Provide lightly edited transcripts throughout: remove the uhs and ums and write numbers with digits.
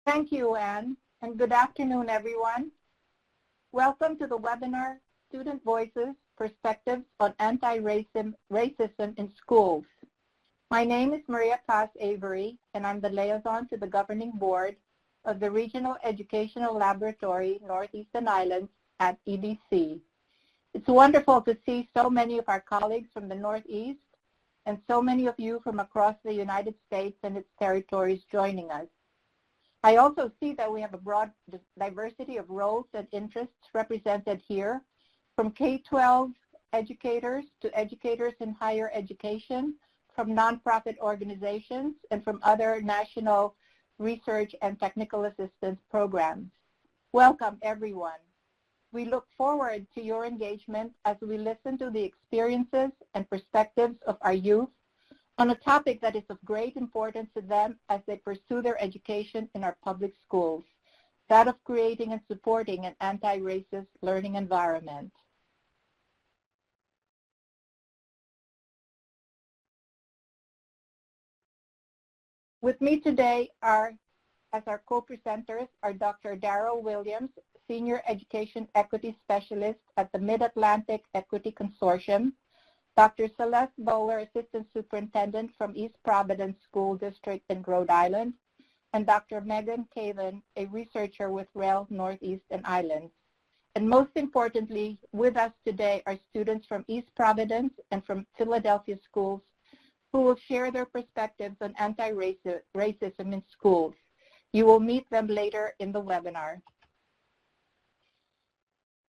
Thank you, Anne, and good afternoon, everyone. Welcome to the webinar, Student Voices, Perspectives on Anti-Racism in Schools. My name is Maria Paz Avery, and I'm the liaison to the governing board of the Regional Educational Laboratory, Northeastern Islands at EDC. It's wonderful to see so many of our colleagues from the Northeast and so many of you from across the United States and its territories joining us. I also see that we have a broad diversity of roles and interests represented here, from K-12 educators to educators in higher education, from nonprofit organizations, and from other national research and technical assistance programs. Welcome, everyone. We look forward to your engagement as we listen to the experiences and perspectives of our youth on a topic that is of great importance to them as they pursue their education in our public schools, that of creating and supporting an anti-racist learning environment. With me today as our co-presenters are Dr. Daryl Williams, Senior Education Equity Specialist at the Mid-Atlantic Equity Consortium, Dr. Celeste Bowler, Assistant Superintendent from East Providence School District in Rhode Island, and Dr. Megan Caven, a researcher with REL Northeast and Islands. And most importantly, with us today are students from East Providence and from Philadelphia schools who will share their perspectives on anti-racism in schools. You will meet them later in the webinar.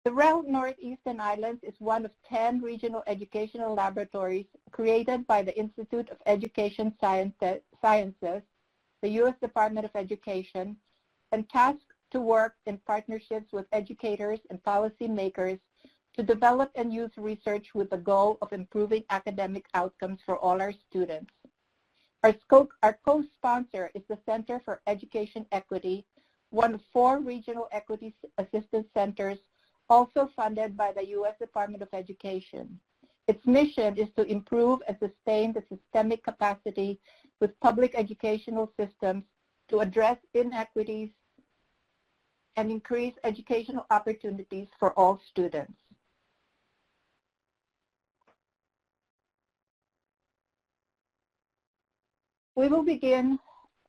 The REL Northeastern Islands is one of 10 regional educational laboratories created by the Institute of Education Sciences, the U.S. Department of Education, and tasked to work in partnerships with educators and policymakers to develop and use research with the goal of improving academic outcomes for all our students. Our co-sponsor is the Center for Education Equity, one of 4 regional equity assistance centers also funded by the U.S. Department of Education. Its mission is to improve and sustain the systemic capacity with public educational systems to address inequities and increase educational opportunities for all students. We will begin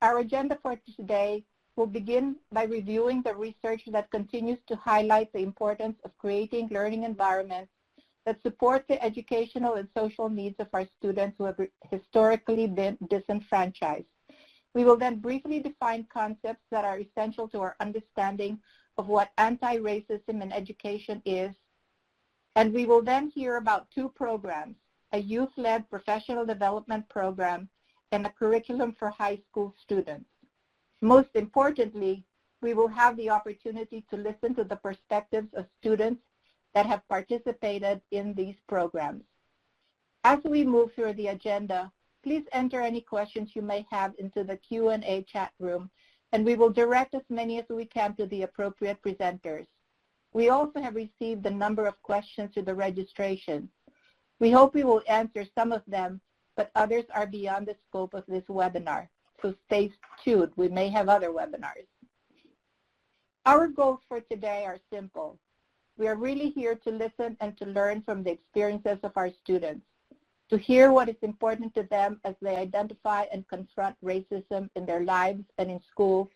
our agenda for today. We'll begin by reviewing the research that continues to highlight the importance of creating learning environments that support the educational and social needs of our students who have historically been disenfranchised. We will then briefly define concepts that are essential to our understanding of what anti-racism in education is, and we will then hear about 2 programs, a youth-led professional development program and a curriculum for high school students. Most importantly, we will have the opportunity to listen to the perspectives of students that have participated in these programs. As we move through the agenda, please enter any questions you may have into the Q&A chat room, and we will direct as many as we can to the appropriate presenters. We also have received a number of questions to the registration. We hope we will answer some of them, but others are beyond the scope of this webinar. So stay tuned. We may have other webinars. Our goals for today are simple. We are really here to listen and to learn from the experiences of our students, to hear what is important to them as they identify and confront racism in their lives and in schools,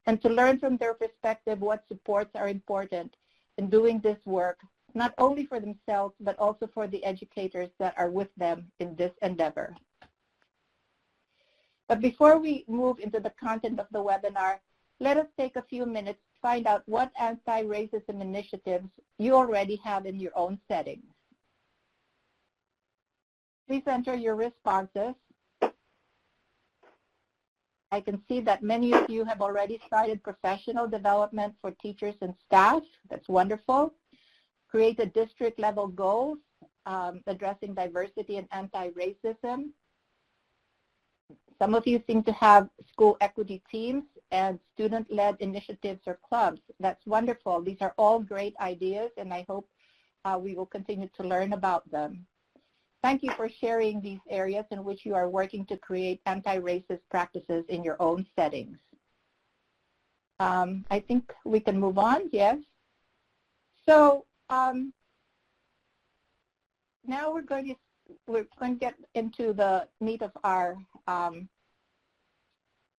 and to learn from their perspective what supports are important in doing this work, not only for themselves, but also for the educators that are with them in this endeavor. But before we move into the content of the webinar, let us take a few minutes to find out what anti-racism initiatives you already have in your own settings. Please enter your responses. I can see that many of you have already started professional development for teachers and staff. That's wonderful. Created district-level goals addressing diversity and anti-racism. Some of you seem to have school equity teams and student-led initiatives or clubs. That's wonderful. These are all great ideas, and I hope we will continue to learn about them. Thank you for sharing these areas in which you are working to create anti-racist practices in your own settings. I think we can move on, yes. So now we're going to get into the meat of our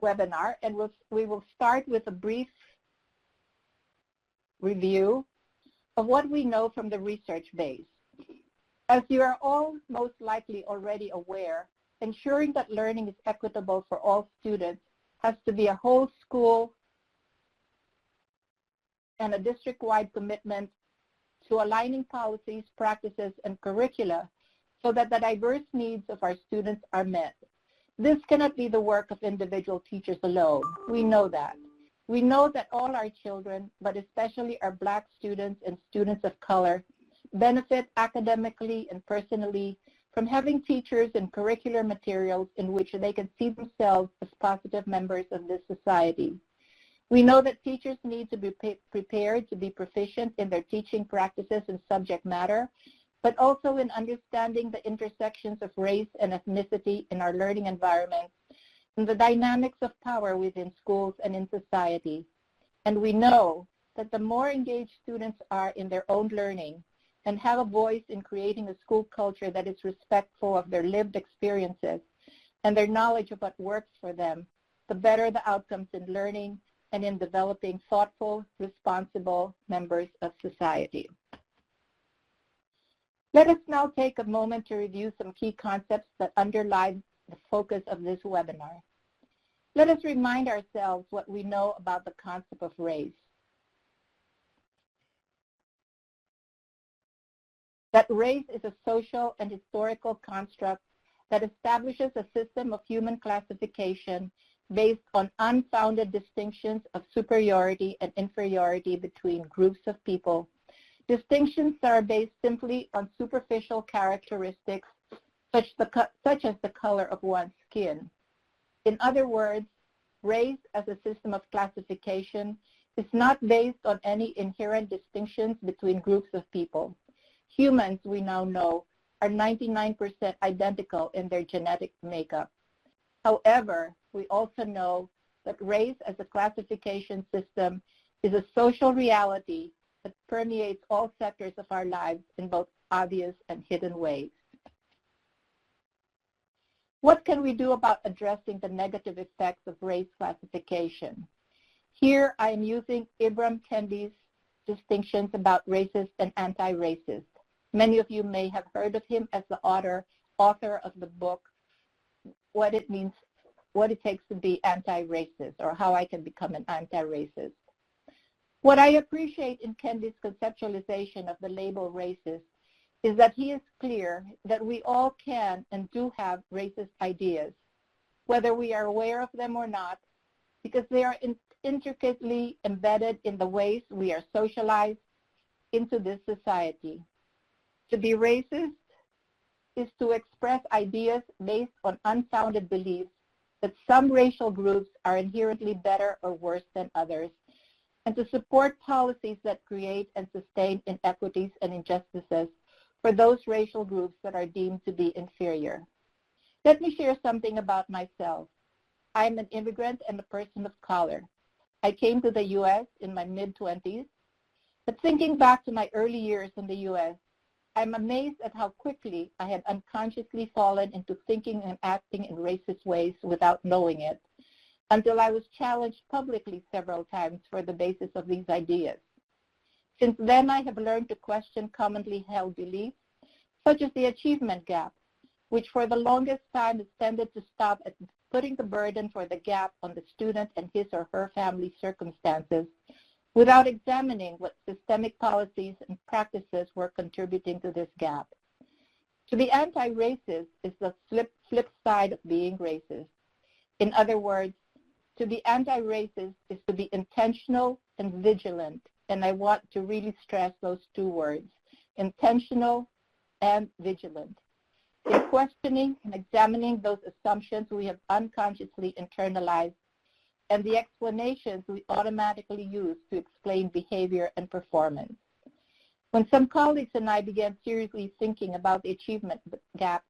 webinar, and we will start with a brief review of what we know from the research base. As you are all most likely already aware, ensuring that learning is equitable for all students has to be a whole school and a district-wide commitment to aligning policies, practices, and curricula so that the diverse needs of our students are met. This cannot be the work of individual teachers alone. We know that. We know that all our children, but especially our Black students and students of color, benefit academically and personally from having teachers and curricular materials in which they can see themselves as positive members of this society. We know that teachers need to be prepared to be proficient in their teaching practices and subject matter, but also in understanding the intersections of race and ethnicity in our learning environments and the dynamics of power within schools and in society. And we know that the more engaged students are in their own learning and have a voice in creating a school culture that is respectful of their lived experiences and their knowledge of what works for them, the better the outcomes in learning and in developing thoughtful, responsible members of society. Let us now take a moment to review some key concepts that underlie the focus of this webinar. Let us remind ourselves what we know about the concept of race. That race is a social and historical construct that establishes a system of human classification based on unfounded distinctions of superiority and inferiority between groups of people. Distinctions that are based simply on superficial characteristics such as the color of one's skin. In other words, race as a system of classification is not based on any inherent distinctions between groups of people. Humans, we now know, are 99% identical in their genetic makeup. However, we also know that race as a classification system is a social reality that permeates all sectors of our lives in both obvious and hidden ways. What can we do about addressing the negative effects of race classification? Here I am using Ibram Kendi's distinctions about racist and anti-racist. Many of you may have heard of him as the author of the book, What It Takes to Be Anti-Racist, or How I Can Become an Anti-Racist. What I appreciate in Kendi's conceptualization of the label racist is that he is clear that we all can and do have racist ideas, whether we are aware of them or not, because they are intricately embedded in the ways we are socialized into this society. To be racist is to express ideas based on unfounded beliefs that some racial groups are inherently better or worse than others, and to support policies that create and sustain inequities and injustices for those racial groups that are deemed to be inferior. Let me share something about myself. I am an immigrant and a person of color. I came to the U.S. in my mid-20s, but thinking back to my early years in the U.S., I'm amazed at how quickly I had unconsciously fallen into thinking and acting in racist ways without knowing it, until I was challenged publicly several times for the basis of these ideas. Since then, I have learned to question commonly held beliefs, such as the achievement gap, which for the longest time has tended to stop at putting the burden for the gap on the student and his or her family's circumstances, without examining what systemic policies and practices were contributing to this gap. To be anti-racist is the flip side of being racist. In other words, to be anti-racist is to be intentional and vigilant, and I want to really stress those two words, intentional and vigilant, in questioning and examining those assumptions we have unconsciously internalized and the explanations we automatically use to explain behavior and performance. When some colleagues and I began seriously thinking about the achievement gap,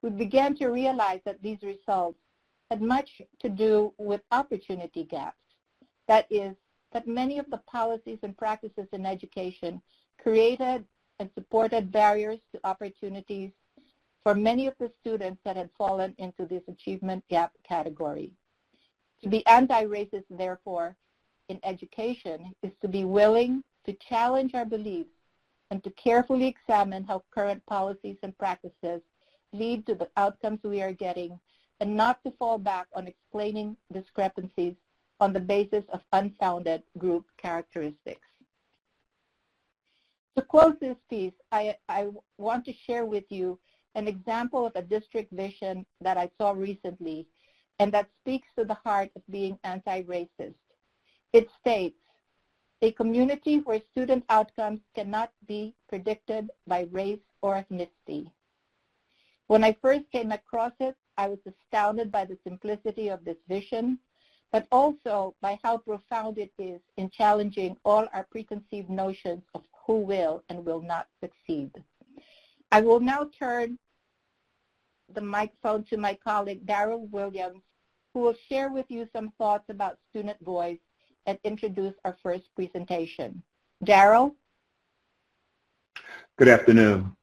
we began to realize that these results had much to do with opportunity gaps. That is, that many of the policies and practices in education created and supported barriers to opportunities for many of the students that had fallen into this achievement gap category. To be anti-racist, therefore, in education is to be willing to challenge our beliefs and to carefully examine how current policies and practices lead to the outcomes we are getting, and not to fall back on explaining discrepancies on the basis of unfounded group characteristics. To close this piece, I want to share with you an example of a district vision that I saw recently and that speaks to the heart of being anti-racist. It states, a community where student outcomes cannot be predicted by race or ethnicity. When I first came across it, I was astounded by the simplicity of this vision, but also by how profound it is in challenging all our preconceived notions of who will and will not succeed. I will now turn the microphone to my colleague, Daryl Williams, who will share with you some thoughts about student voice and introduce our first presentation. Daryl? Good afternoon.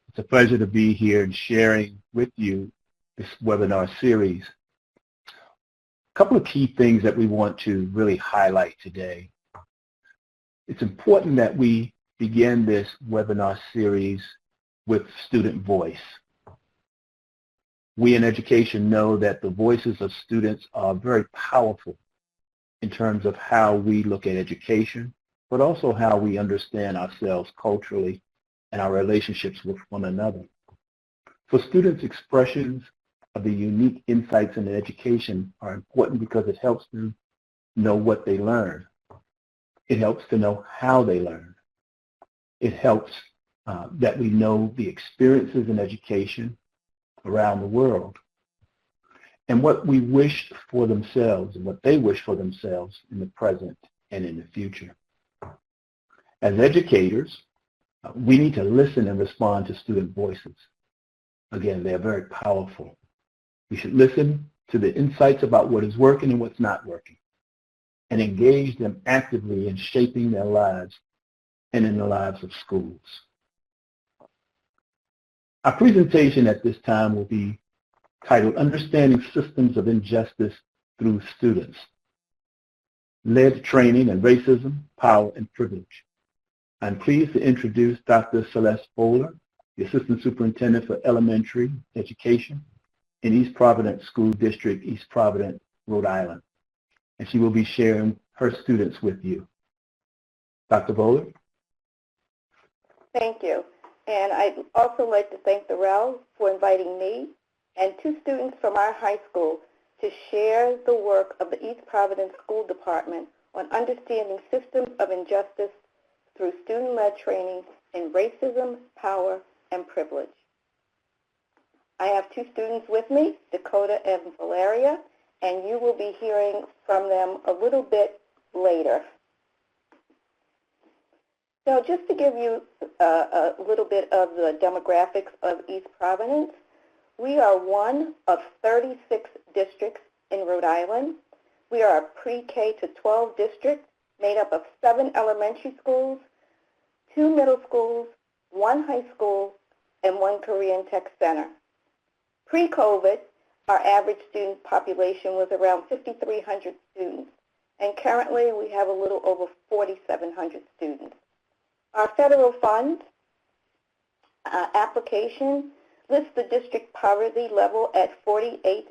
It's a pleasure to be here and sharing with you this webinar series. A couple of key things that we want to really highlight today. It's important that we begin this webinar series with student voice. We in education know that the voices of students are very powerful in terms of how we look at education, but also how we understand ourselves culturally and our relationships with one another. For students, expressions of the unique insights in education are important because it helps them know what they learn. It helps to know how they learn. It helps that we know the experiences in education around the world and what we wish for themselves and what they wish for themselves in the present and in the future. As educators, we need to listen and respond to student voices. Again, they're very powerful. We should listen to the insights about what is working and what's not working and engage them actively in shaping their lives and in the lives of schools. Our presentation at this time will be titled Understanding Systems of Injustice Through Students, Led Training in Racism, Power, and Privilege. I'm pleased to introduce Dr. Celeste Bowler, the Assistant Superintendent for Elementary Education in East Providence School District, East Providence, Rhode Island. And she will be sharing her students with you. Dr. Bowler? Thank you. And I'd also like to thank the REL for inviting me and two students from our high school to share the work of the East Providence School Department on understanding systems of injustice through student-led training in racism, power, and privilege. I have two students with me, Dakota and Valeria, and you will be hearing from them a little bit later. So just to give you a little bit of the demographics of East Providence, we are one of 36 districts in Rhode Island. We are a pre-K to 12 district made up of 7 elementary schools, 2 middle schools, 1 high school, and 1 Korean Tech Center. Pre-COVID, our average student population was around 5,300 students, and currently we have a little over 4,700 students. Our federal funds application lists the district poverty level at 48%,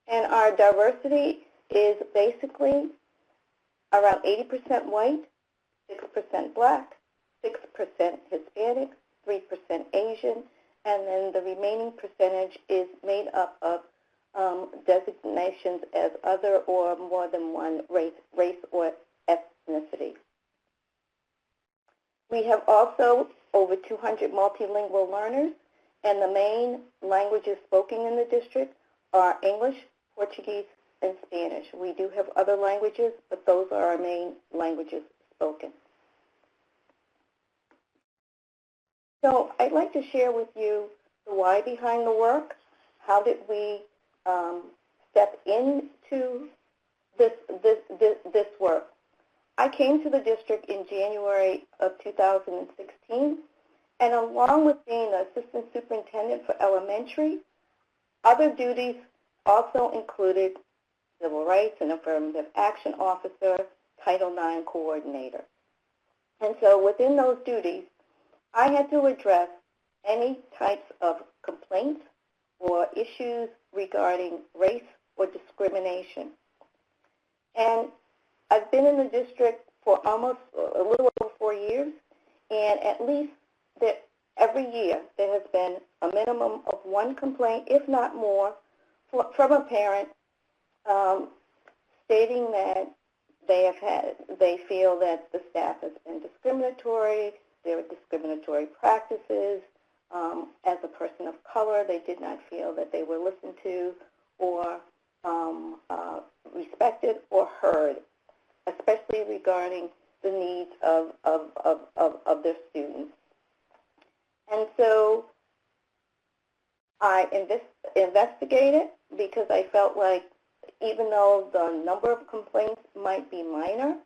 and our diversity is basically around 80% white, 6% black, 6% Hispanic, 3% Asian, and then the remaining percentage is made up of designations as other or more than one race or ethnicity. We have also over 200 multilingual learners, and the main languages spoken in the district are English, Portuguese, and Spanish. We do have other languages, but those are our main languages spoken. So I'd like to share with you the why behind the work. How did we step into this work. I came to the district in January of 2016, and along with being the assistant superintendent for elementary, other duties also included civil rights and affirmative action officer, Title IX coordinator. And so within those duties, I had to address any types of complaints or issues regarding race or discrimination. And I've been in the district for almost a little over 4 years, and at least every year there has been a minimum of one complaint, if not more, from a parent stating that they feel that the staff has been discriminatory, there are discriminatory practices. As a person of color, they did not feel that they were listened to or respected or heard, especially regarding the needs of their students. And so I investigated because I felt like even though the number of complaints might be minor,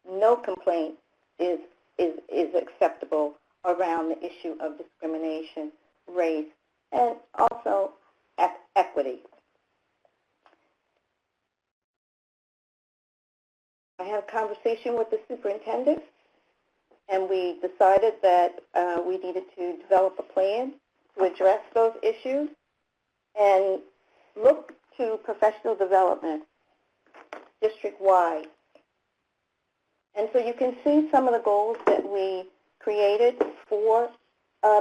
no complaint is acceptable around the issue of discrimination, race, and also equity. I had a conversation with the superintendent, and we decided that we needed to develop a plan to address those issues and look to professional development district-wide. And so you can see some of the goals that we created for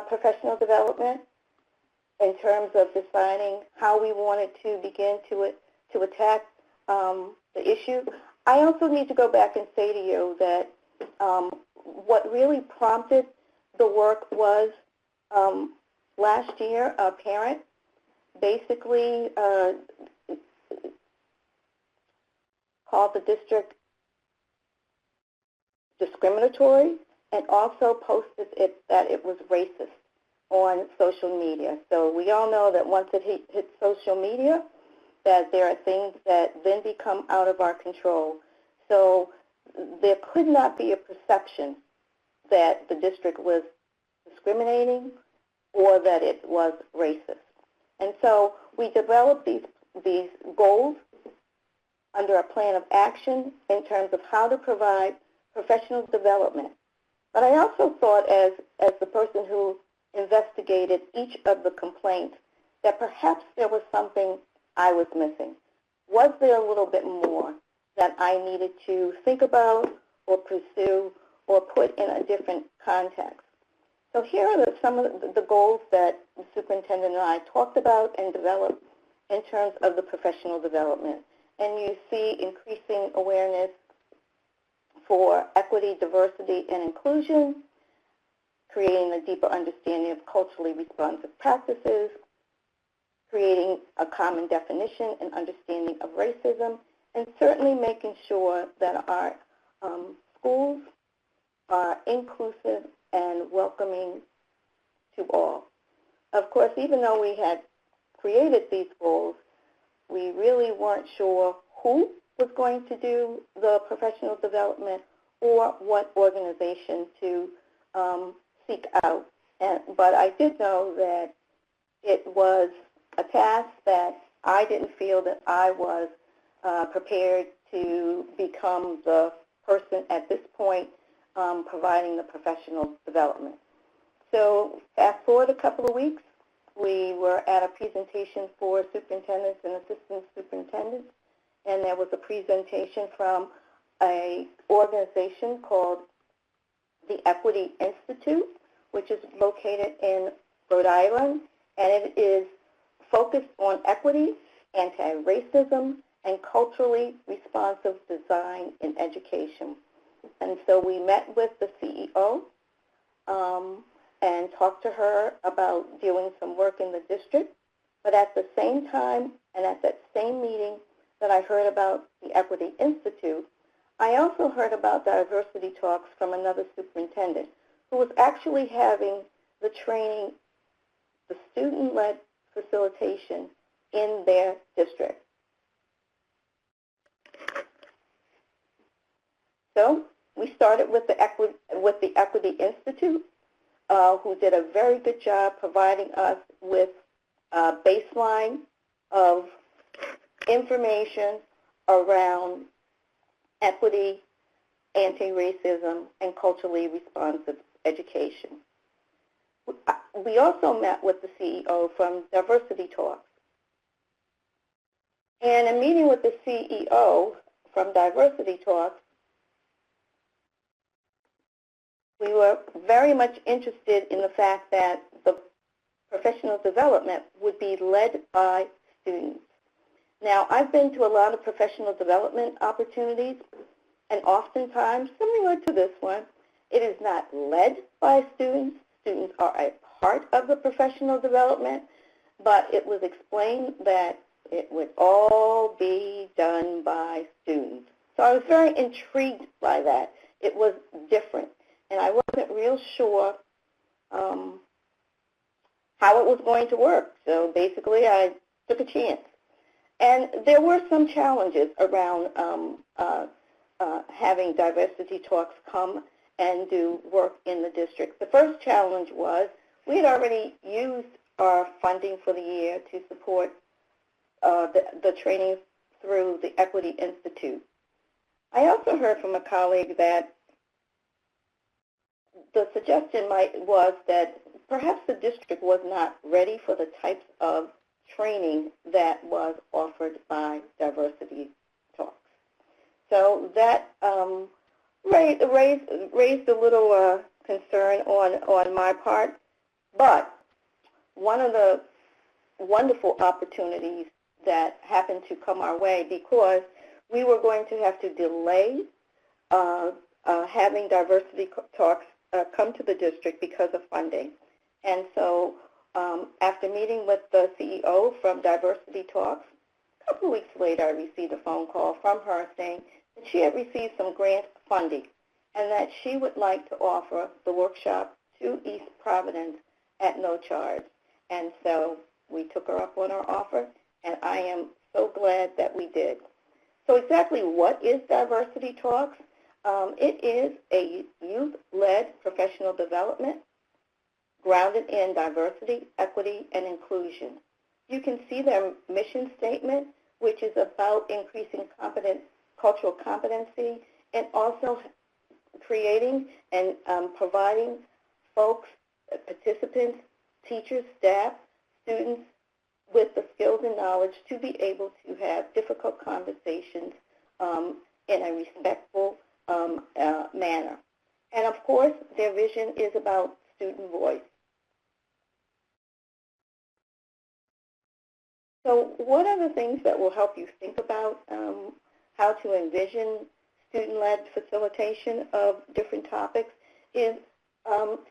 professional development in terms of deciding how we wanted to begin to attack the issue. I also need to go back and say to you that what really prompted the work was last year a parent basically called the district discriminatory and also posted that it was racist on social media. So we all know that once it hits social media, that there are things that then become out of our control. So there could not be a perception that the district was discriminating or that it was racist. And so we developed these goals under a plan of action in terms of how to provide professional development. But I also thought as the person who investigated each of the complaints that perhaps there was something I was missing. Was there a little bit more that I needed to think about or pursue or put in a different context? So here are some of the goals that the superintendent and I talked about and developed in terms of the professional development. And you see increasing awareness for equity, diversity, and inclusion, creating a deeper understanding of culturally responsive practices, creating a common definition and understanding of racism, and certainly making sure that our schools are inclusive and welcoming to all. Of course, even though we had created these goals, we really weren't sure who was going to do the professional development or what organization to seek out. But I did know that it was a task that I didn't feel that I was prepared to become the person at this point providing the professional development. So fast forward a couple of weeks, we were at a presentation for superintendents and assistant superintendents, and there was a presentation from an organization called the Equity Institute, which is located in Rhode Island, and it is focused on equity, anti-racism, and culturally responsive design in education. And so we met with the CEO and talked to her about doing some work in the district. But at the same time and at that same meeting that I heard about the Equity Institute, I also heard about diversity talks from another superintendent who was actually having the training, the student-led facilitation in their district. So we started with the Equity Institute, who did a very good job providing us with a baseline of information around equity, anti-racism, and culturally responsive education. We also met with the CEO from Diversity Talks. And in meeting with the CEO from Diversity Talks, we were very much interested in the fact that the professional development would be led by students. Now, I've been to a lot of professional development opportunities, and oftentimes, similar to this one, it is not led by students. Students are a part of the professional development, but it was explained that it would all be done by students. So I was very intrigued by that. It was different, and I wasn't real sure how it was going to work. So basically, I took a chance. And there were some challenges around having Diversity Talks come and do work in the district. The first challenge was we had already used our funding for the year to support the training through the Equity Institute. I also heard from a colleague that the suggestion was that perhaps the district was not ready for the types of training that was offered by Diversity Talks. So that raised a little concern on my part, but one of the wonderful opportunities that happened to come our way, because we were going to have to delay having Diversity Talks come to the district because of funding. And so after meeting with the CEO from Diversity Talks, a couple of weeks later I received a phone call from her saying that she had received some grant funding and that she would like to offer the workshop to East Providence at no charge. And so we took her up on our offer, and I am so glad that we did. So exactly what is Diversity Talks? It is a youth-led professional development grounded in diversity, equity, and inclusion. You can see their mission statement, which is about increasing cultural competency and also creating and providing folks, participants, teachers, staff, students with the skills and knowledge to be able to have difficult conversations in a respectful manner. And of course, their vision is about student voice. So one of the things that will help you think about how to envision student-led facilitation of different topics is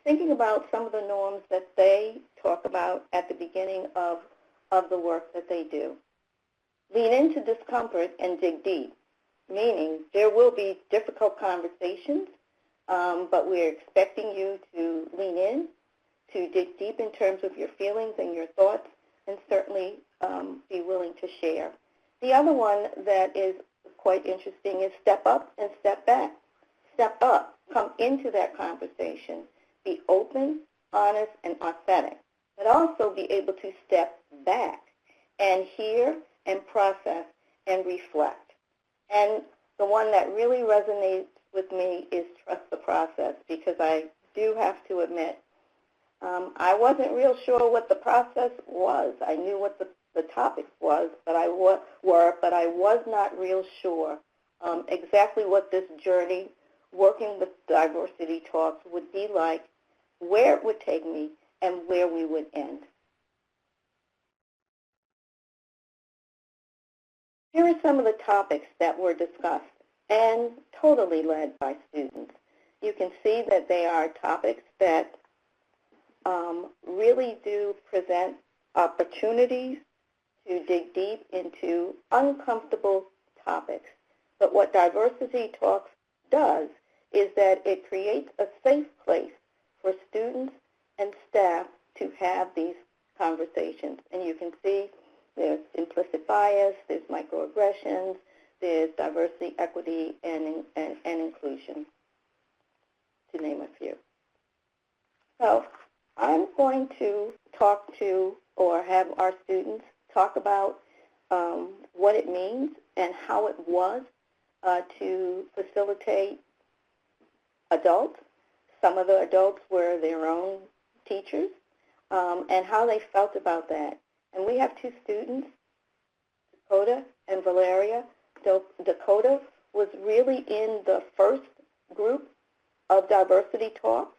thinking about some of the norms that they talk about at the beginning of the work that they do. Lean into discomfort and dig deep, meaning there will be difficult conversations, but we're expecting you to lean in, to dig deep in terms of your feelings and your thoughts, and certainly be willing to share. The other one that is quite interesting is step up and step back. Step up, come into that conversation, be open, honest, and authentic, but also be able to step back and hear and process and reflect. And the one that really resonates with me is trust the process, because I do have to admit, I wasn't real sure what the process was. I knew what the topic was, but I was not real sure exactly what this journey working with Diversity Talks would be like, where it would take me, and where we would end. Here are some of the topics that were discussed and totally led by students. You can see that they are topics that really do present opportunities to dig deep into uncomfortable topics. But what Diversity Talks does is that it creates a safe place for students and staff to have these conversations. And you can see there's implicit bias, there's microaggressions, there's diversity, equity, and inclusion, to name a few. So I'm going to talk to, or have our students talk about what it means and how it was to facilitate adults. Some of the adults were their own teachers, and how they felt about that. And we have two students, Dakota and Valeria. Dakota was really in the first group of diversity talks,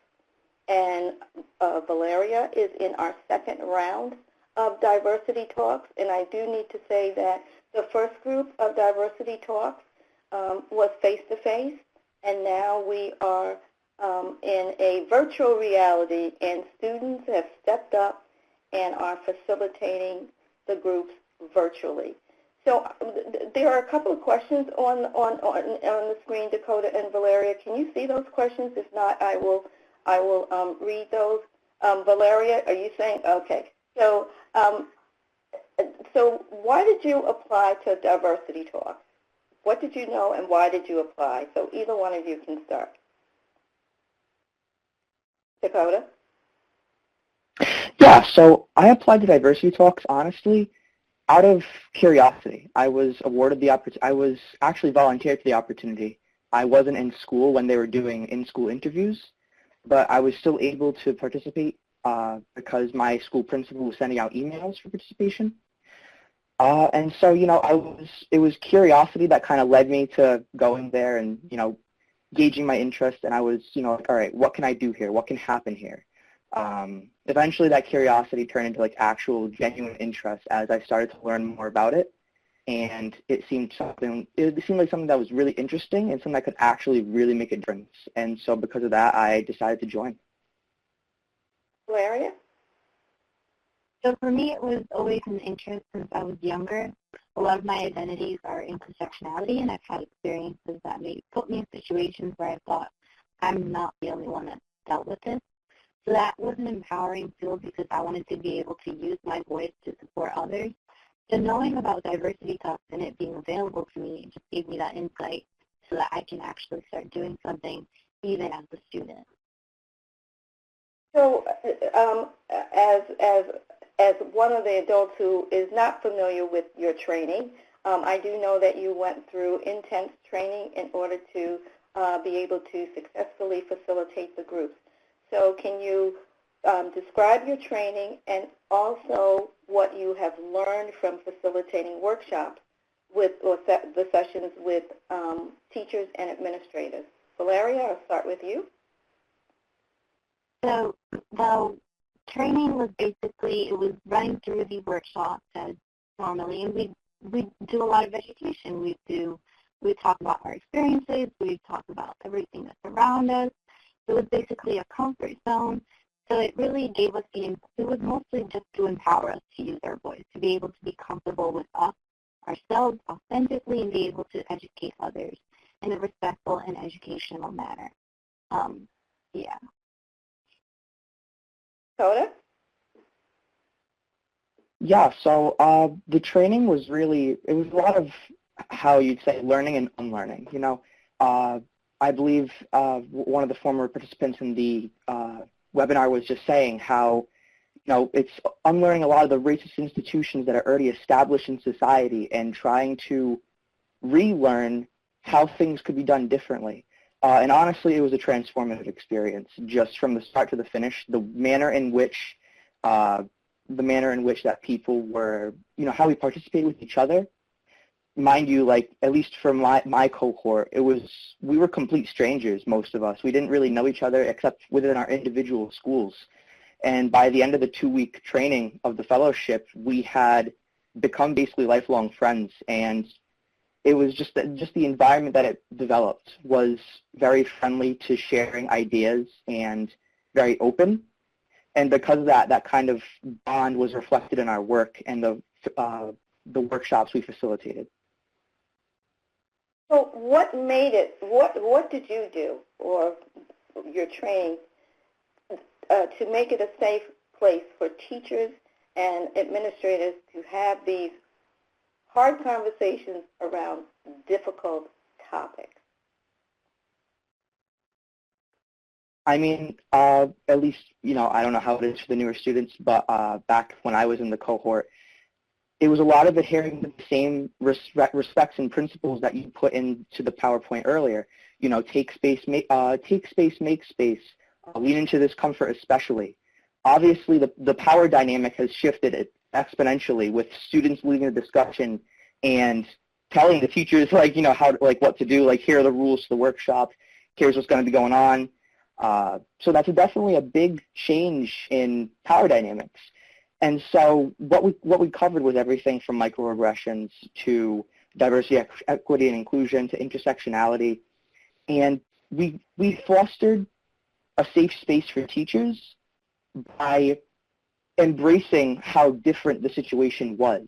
and Valeria is in our second round of diversity talks. And I do need to say that the first group of diversity talks was face-to-face, and now we are in a virtual reality, and students have stepped up and are facilitating the groups virtually. So there are a couple of questions on the screen, Dakota and Valeria. Can you see those questions? If not, I will read those. Valeria, are you saying? Okay. So so why did you apply to diversity talks? What did you know and why did you apply? So either one of you can start. Dakota? Yeah, so I applied to diversity talks, honestly, out of curiosity. I was awarded the opportunity. I was actually volunteered for the opportunity. I wasn't in school when they were doing in-school interviews, but I was still able to participate because my school principal was sending out emails for participation. And so, you know, it was curiosity that kind of led me to going there and, you know, gauging my interest. And I was, you know, like, all right, what can I do here? What can happen here? Eventually that curiosity turned into like actual genuine interest as I started to learn more about it. And it seemed like something that was really interesting and something that could actually really make a difference. And so because of that, I decided to join. Valeria? So for me, it was always an interest since I was younger. A lot of my identities are intersectionality, and I've had experiences that may put me in situations where I thought I'm not the only one that dealt with this. So that was an empowering field because I wanted to be able to use my voice to support others. So knowing about diversity talks and it being available to me just gave me that insight so that I can actually start doing something even as a student. So as one of the adults who is not familiar with your training, I do know that you went through intense training in order to be able to successfully facilitate the groups. So can you describe your training and also what you have learned from facilitating workshops with the sessions with teachers and administrators? Valeria, I'll start with you. So the training was basically, it was running through the workshops as normally, and we do a lot of education. We talk about our experiences, we talk about everything that's around us. It was basically a comfort zone. So it really gave us it was mostly just to empower us to use our voice, to be able to be comfortable with us, ourselves, authentically, and be able to educate others in a respectful and educational manner. Yeah. Dakota? Yeah, so the training was really, it was a lot of how you'd say learning and unlearning. You know, I believe one of the former participants in the webinar was just saying how, you know, it's unlearning a lot of the racist institutions that are already established in society and trying to relearn how things could be done differently. And honestly, it was a transformative experience, just from the start to the finish. The manner in which that people were, you know, how we participated with each other. Mind you, like, at least for my cohort, we were complete strangers, most of us. We didn't really know each other except within our individual schools. And by the end of the 2-week training of the fellowship, we had become basically lifelong friends. And it was just the environment that it developed was very friendly to sharing ideas and very open. And because of that, that kind of bond was reflected in our work and the workshops we facilitated. So what made it, what did you do, or your training, to make it a safe place for teachers and administrators to have these hard conversations around difficult topics? I mean, at least, I don't know how it is for the newer students, but back when I was in the cohort, it was a lot of adhering to the same respects and principles that you put into the PowerPoint earlier. Take space, make space, lean into discomfort especially. Obviously, the power dynamic has shifted exponentially with students leading the discussion and telling the teachers, what to do, here are the rules to the workshop, here's what's going to be going on. So that's definitely a big change in power dynamics. And so what we covered was everything from microaggressions to diversity, equity, and inclusion to intersectionality. And we fostered a safe space for teachers by embracing how different the situation was.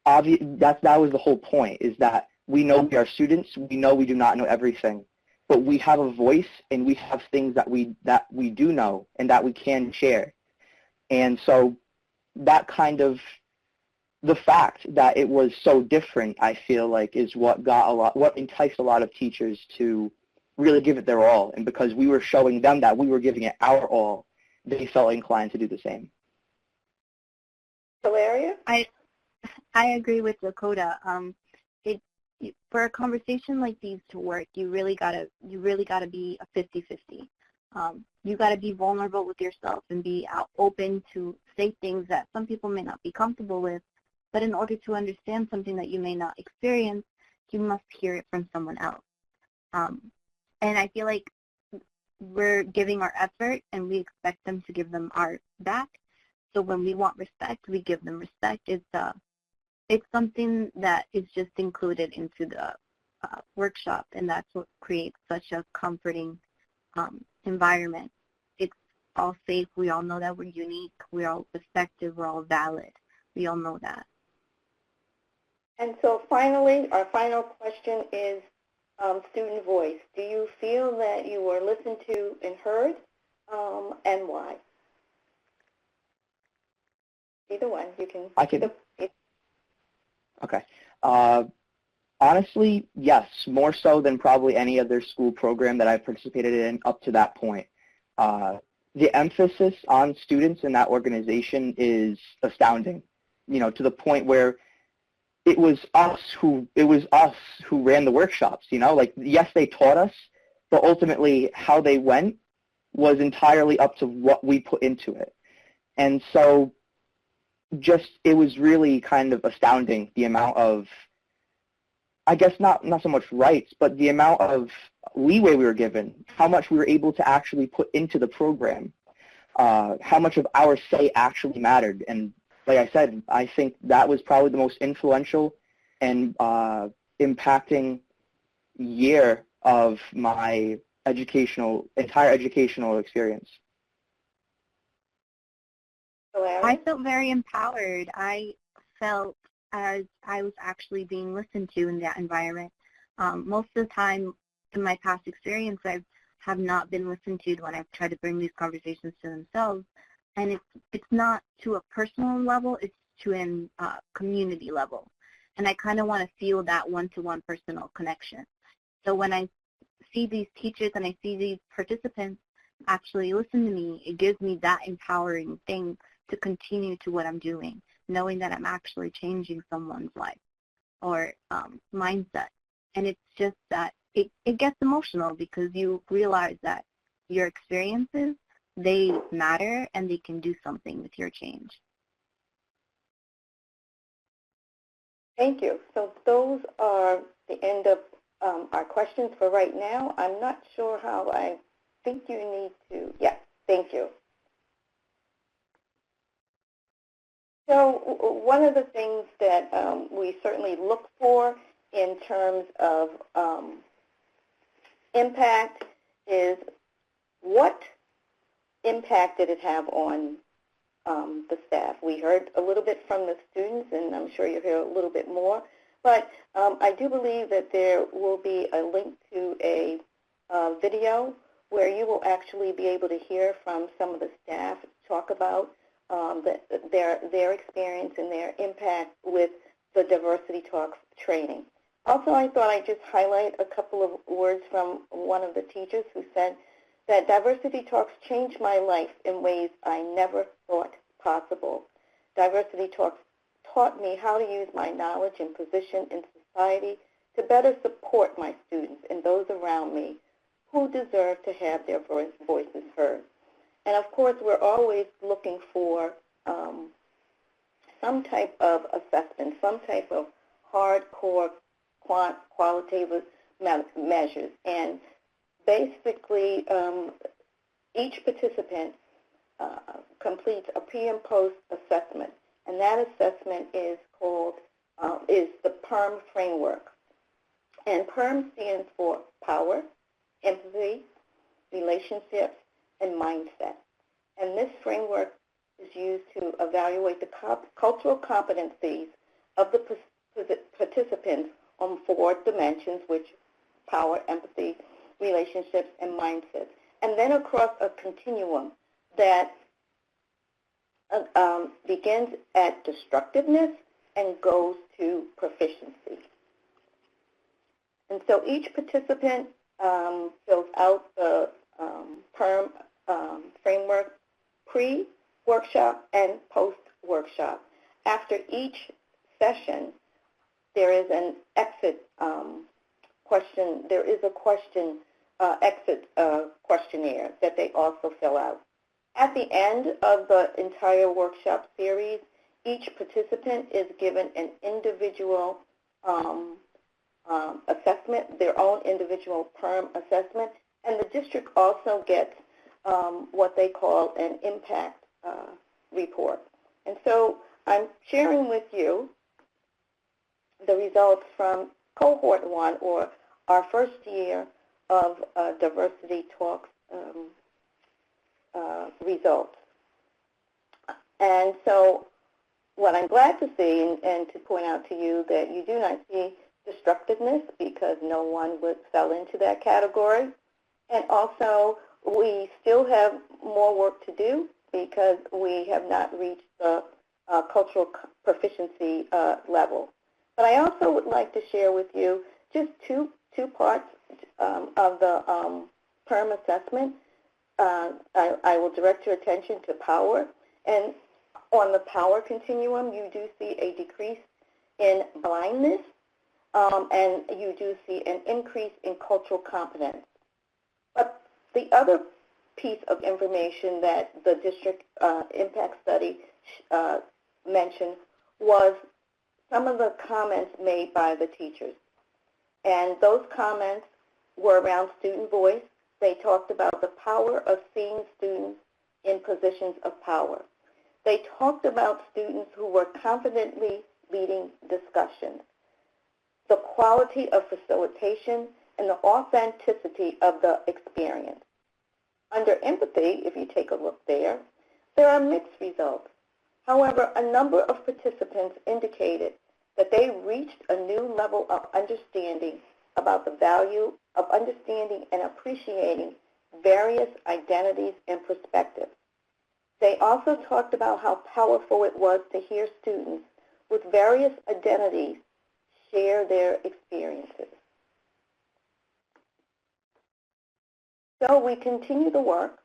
That was the whole point, is that we know we are students, we know we do not know everything, but we have a voice and we have things that we do know and that we can share. And so that kind of, the fact that it was so different, I feel like, is what enticed a lot of teachers to really give it their all. And because we were showing them that we were giving it our all, they felt inclined to do the same. Valeria? I agree with Dakota. For a conversation like these to work, you really gotta be a 50-50. You gotta be vulnerable with yourself and be open to say things that some people may not be comfortable with. But in order to understand something that you may not experience, you must hear it from someone else. And I feel like we're giving our effort and we expect them to give them our back. So when we want respect, we give them respect. It's something that is just included into the workshop, and that's what creates such a comforting environment. It's all safe. We all know that we're unique. We're all respected. We're all valid. We all know that. And so finally, our final question is student voice. Do you feel that you were listened to and heard, and why? Either one. You can. I can. Okay. Honestly, yes, more so than probably any other school program that I've participated in up to that point. The emphasis on students in that organization is astounding, to the point where it was us who ran the workshops, yes, they taught us, but ultimately how they went was entirely up to what we put into it. And so it was really kind of astounding, the amount of, I guess not so much rights, but the amount of leeway we were given, how much we were able to actually put into the program, how much of our say actually mattered. And like I said, I think that was probably the most influential and impacting year of my entire educational experience. I felt very empowered. I felt as I was actually being listened to in that environment. Most of the time in my past experience, I have not been listened to when I've tried to bring these conversations to themselves. And it's not to a personal level, it's to a community level. And I kind of want to feel that one-to-one personal connection. So when I see these teachers and I see these participants actually listen to me, it gives me that empowering thing to continue to what I'm doing, knowing that I'm actually changing someone's life or mindset. And it's just that it gets emotional because you realize that your experiences, they matter and they can do something with your change. Thank you. So those are the end of our questions for right now. I'm not sure how I think you need to, yes, thank you. So one of the things that we certainly look for in terms of impact is what impact did it have on the staff? We heard a little bit from the students, and I'm sure you'll hear a little bit more. But I do believe that there will be a link to a video where you will actually be able to hear from some of the staff talk about their experience and their impact with the Diversity Talks training. Also, I thought I'd just highlight a couple of words from one of the teachers who said that Diversity Talks changed my life in ways I never thought possible. Diversity Talks taught me how to use my knowledge and position in society to better support my students and those around me who deserve to have their voices heard. And of course, we're always looking for some type of assessment, some type of hardcore qualitative measures. And basically, each participant completes a pre and post assessment. And that assessment is called, is the PERM framework. And PERM stands for power, empathy, relationships, and mindset. And this framework is used to evaluate the cultural competencies of the participants on 4 dimensions, which power, empathy, relationships, and mindsets. And then across a continuum that begins at destructiveness and goes to proficiency. And so each participant fills out the PERM framework pre-workshop and post-workshop. After each session, there is an exit question. There is a exit questionnaire that they also fill out. At the end of the entire workshop series, each participant is given an individual assessment, their own individual PERM assessment, and the district also gets what they call an impact report. And so I'm sharing with you the results from Cohort 1, or our first year of Diversity Talks results. And so what I'm glad to see and to point out to you that you do not see destructiveness, because no one would fell into that category. And also, we still have more work to do because we have not reached the cultural proficiency level. But I also would like to share with you just two parts of the PERM assessment. I will direct your attention to power. And on the power continuum, you do see a decrease in blindness, and you do see an increase in cultural competence. But the other piece of information that the district impact study mentioned was some of the comments made by the teachers. And those comments were around student voice. They talked about the power of seeing students in positions of power. They talked about students who were confidently leading discussions, the quality of facilitation, and the authenticity of the experience. Under empathy, if you take a look there are mixed results. However, a number of participants indicated that they reached a new level of understanding about the value of understanding and appreciating various identities and perspectives. They also talked about how powerful it was to hear students with various identities share their experiences. So we continue the work,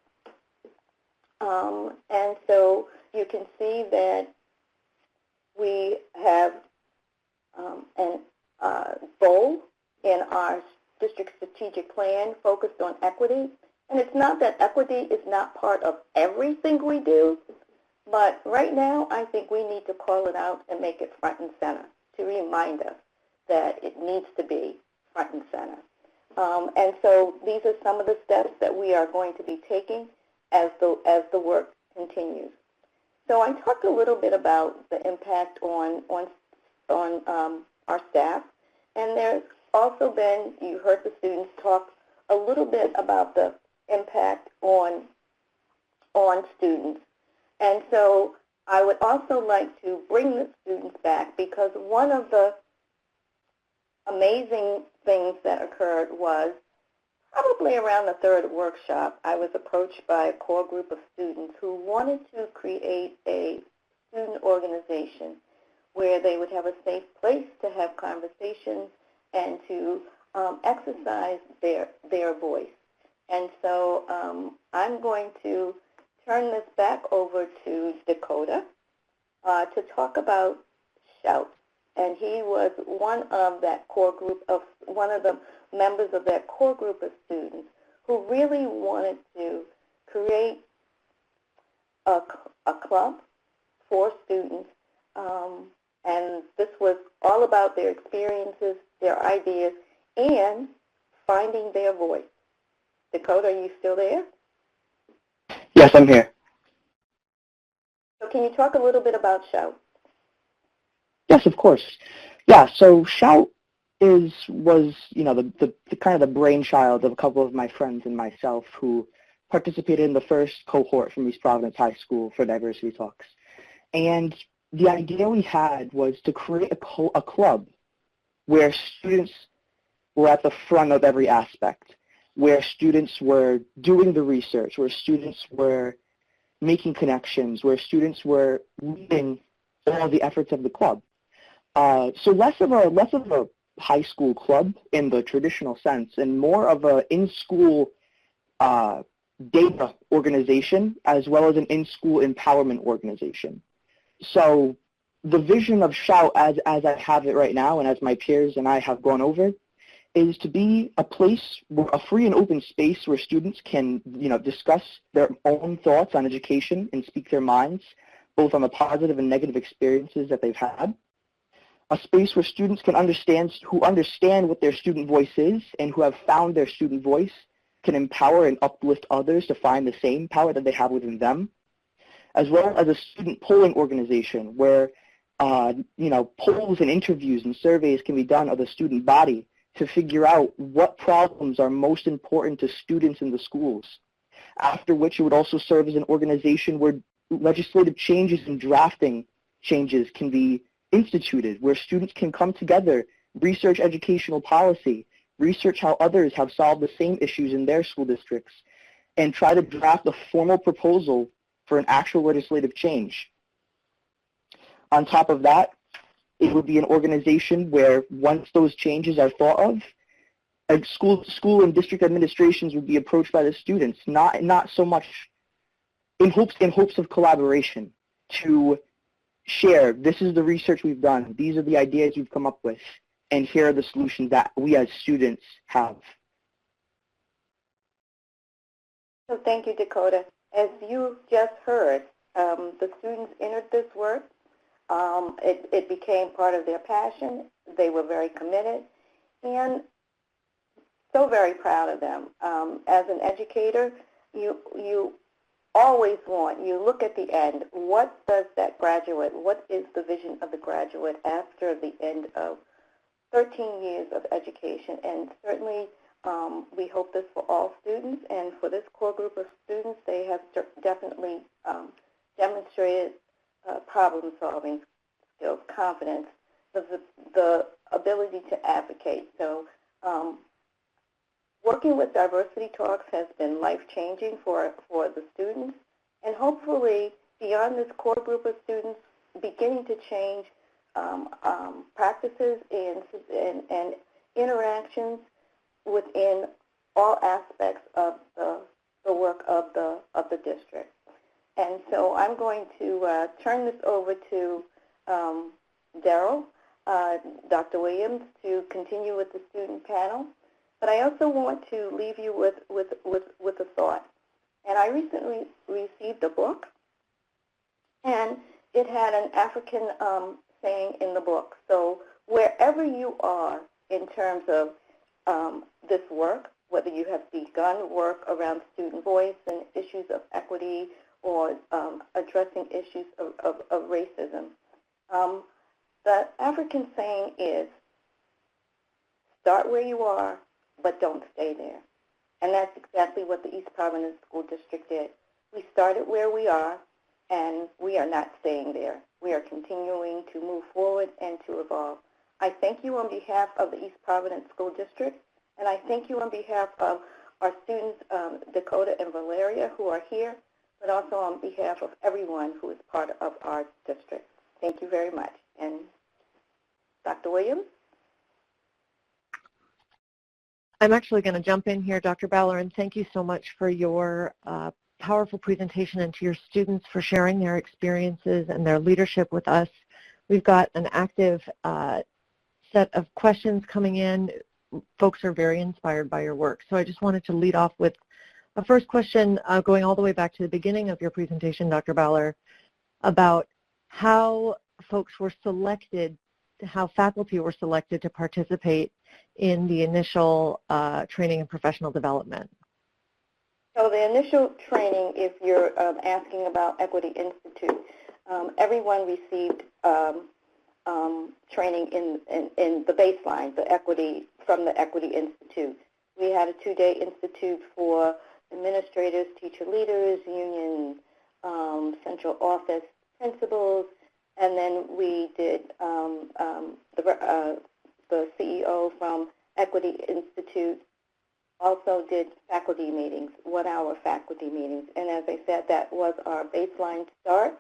and so you can see that we have a goal in our district strategic plan focused on equity. And it's not that equity is not part of everything we do, but right now I think we need to call it out and make it front and center to remind us that it needs to be front and center. And so these are some of the steps that we are going to be taking as the work continues. So I talked a little bit about the impact on our staff, and there's also been, you heard the students talk a little bit about the impact on students. And so I would also like to bring the students back, because one of the amazing things that occurred was probably around the third workshop, I was approached by a core group of students who wanted to create a student organization where they would have a safe place to have conversations and to exercise their voice. And so I'm going to turn this back over to Dakota to talk about Shout. And he was one of the members of that core group of students who really wanted to create a club for students. And this was all about their experiences, their ideas, and finding their voice. Dakota, are you still there? Yes, I'm here. So can you talk a little bit about Shout? Yes, of course. Yeah, so Shout was the kind of the brainchild of a couple of my friends and myself who participated in the first cohort from East Providence High School for Diversity Talks. And the idea we had was to create a club where students were at the front of every aspect, where students were doing the research, where students were making connections, where students were leading all the efforts of the club. So less of a high school club in the traditional sense, and more of a in-school data organization as well as an in-school empowerment organization. So the vision of Shout, as I have it right now, and as my peers and I have gone over, is to be a place, a free and open space where students can, discuss their own thoughts on education and speak their minds, both on the positive and negative experiences that they've had. A space where students can understand what their student voice is and who have found their student voice can empower and uplift others to find the same power that they have within them, as well as a student polling organization where, polls and interviews and surveys can be done of the student body to figure out what problems are most important to students in the schools, after which it would also serve as an organization where legislative changes and drafting changes can be instituted, where students can come together, research educational policy, research how others have solved the same issues in their school districts, and try to draft a formal proposal for an actual legislative change. On top of that, it would be an organization where once those changes are thought of, school and district administrations would be approached by the students, not so much in hopes of collaboration, to share, this is the research we've done, these are the ideas we've come up with, and here are the solutions that we as students have. So thank you, Dakota. As you just heard, the students entered this work. It became part of their passion. They were very committed, and so very proud of them. As an educator, you always you look at the end, what does that graduate, what is the vision of the graduate after the end of 13 years of education? And certainly we hope this for all students, and for this core group of students, they have definitely demonstrated problem-solving skills, confidence, the ability to advocate. So working with Diversity Talks has been life-changing for the students, and hopefully beyond this core group of students, beginning to change practices and interactions within all aspects of the work of the district. And so I'm going to turn this over to Daryl, Dr. Williams, to continue with the student panel. But I also want to leave you with a thought. And I recently received a book, and it had an African saying in the book. So wherever you are in terms of this work, whether you have begun work around student voice and issues of equity or addressing issues of racism, the African saying is, start where you are, but don't stay there. And that's exactly what the East Providence School District did. We started where we are, and we are not staying there. We are continuing to move forward and to evolve. I thank you on behalf of the East Providence School District, and I thank you on behalf of our students, Dakota and Valeria, who are here, but also on behalf of everyone who is part of our district. Thank you very much. And Dr. Williams? I'm actually going to jump in here, Dr. Bowler, and thank you so much for your powerful presentation and to your students for sharing their experiences and their leadership with us. We've got an active set of questions coming in. Folks are very inspired by your work. So I just wanted to lead off with a first question going all the way back to the beginning of your presentation, Dr. Bowler, about how folks were selected, how faculty were selected to participate in the initial training and professional development. So the initial training, if you're asking about Equity Institute, everyone received training in the baseline, the equity, from the Equity Institute. We had a 2-day institute for administrators, teacher leaders, union central office principals, and then we did the CEO from Equity Institute also did faculty meetings, 1-hour faculty meetings. And as I said, that was our baseline start.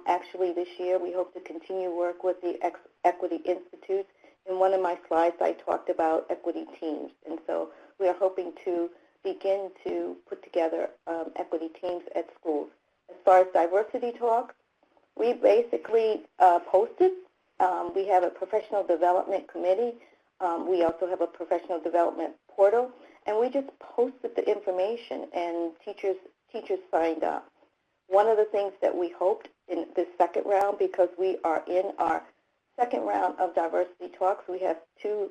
Actually, this year we hope to continue work with the Equity Institute. In one of my slides, I talked about equity teams. And so we are hoping to begin to put together equity teams at schools. As far as diversity talks, we basically posted. We have a professional development committee. We also have a professional development portal, and we just posted the information, and teachers signed up. One of the things that we hoped in this second round, because we are in our second round of diversity talks, we have two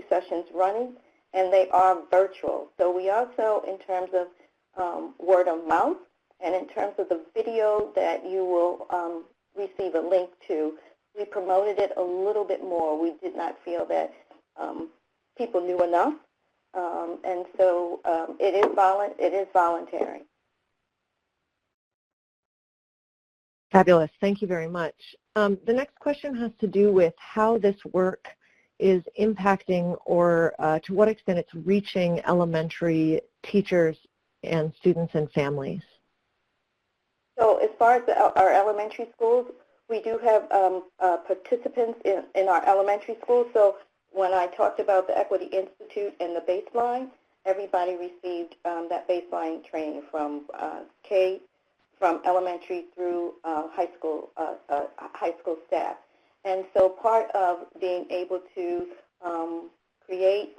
sessions running, and they are virtual. So we also, in terms of word of mouth, and in terms of the video that you will receive a link to, we promoted it a little bit more. We did not feel that people knew enough, and so it is voluntary. Fabulous. Thank you very much. The next question has to do with how this work is impacting, or to what extent it's reaching elementary teachers and students and families. So as far as our elementary schools, we do have participants in our elementary schools. So when I talked about the Equity Institute and the baseline, everybody received that baseline training from from elementary through high school staff. And so part of being able to create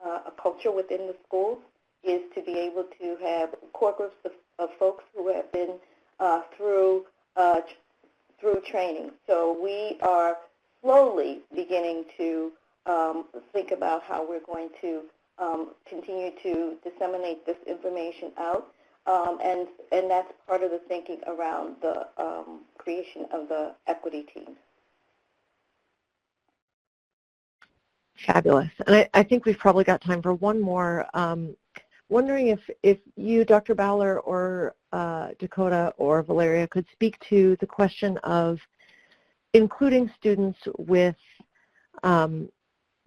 a culture within the schools is to be able to have core groups of folks who have been through training. So we are slowly beginning to think about how we're going to continue to disseminate this information out, and that's part of the thinking around the creation of the equity teams. Fabulous. And I think we've probably got time for one more. Wondering if you, Dr. Bowler, or Dakota or Valeria could speak to the question of including students with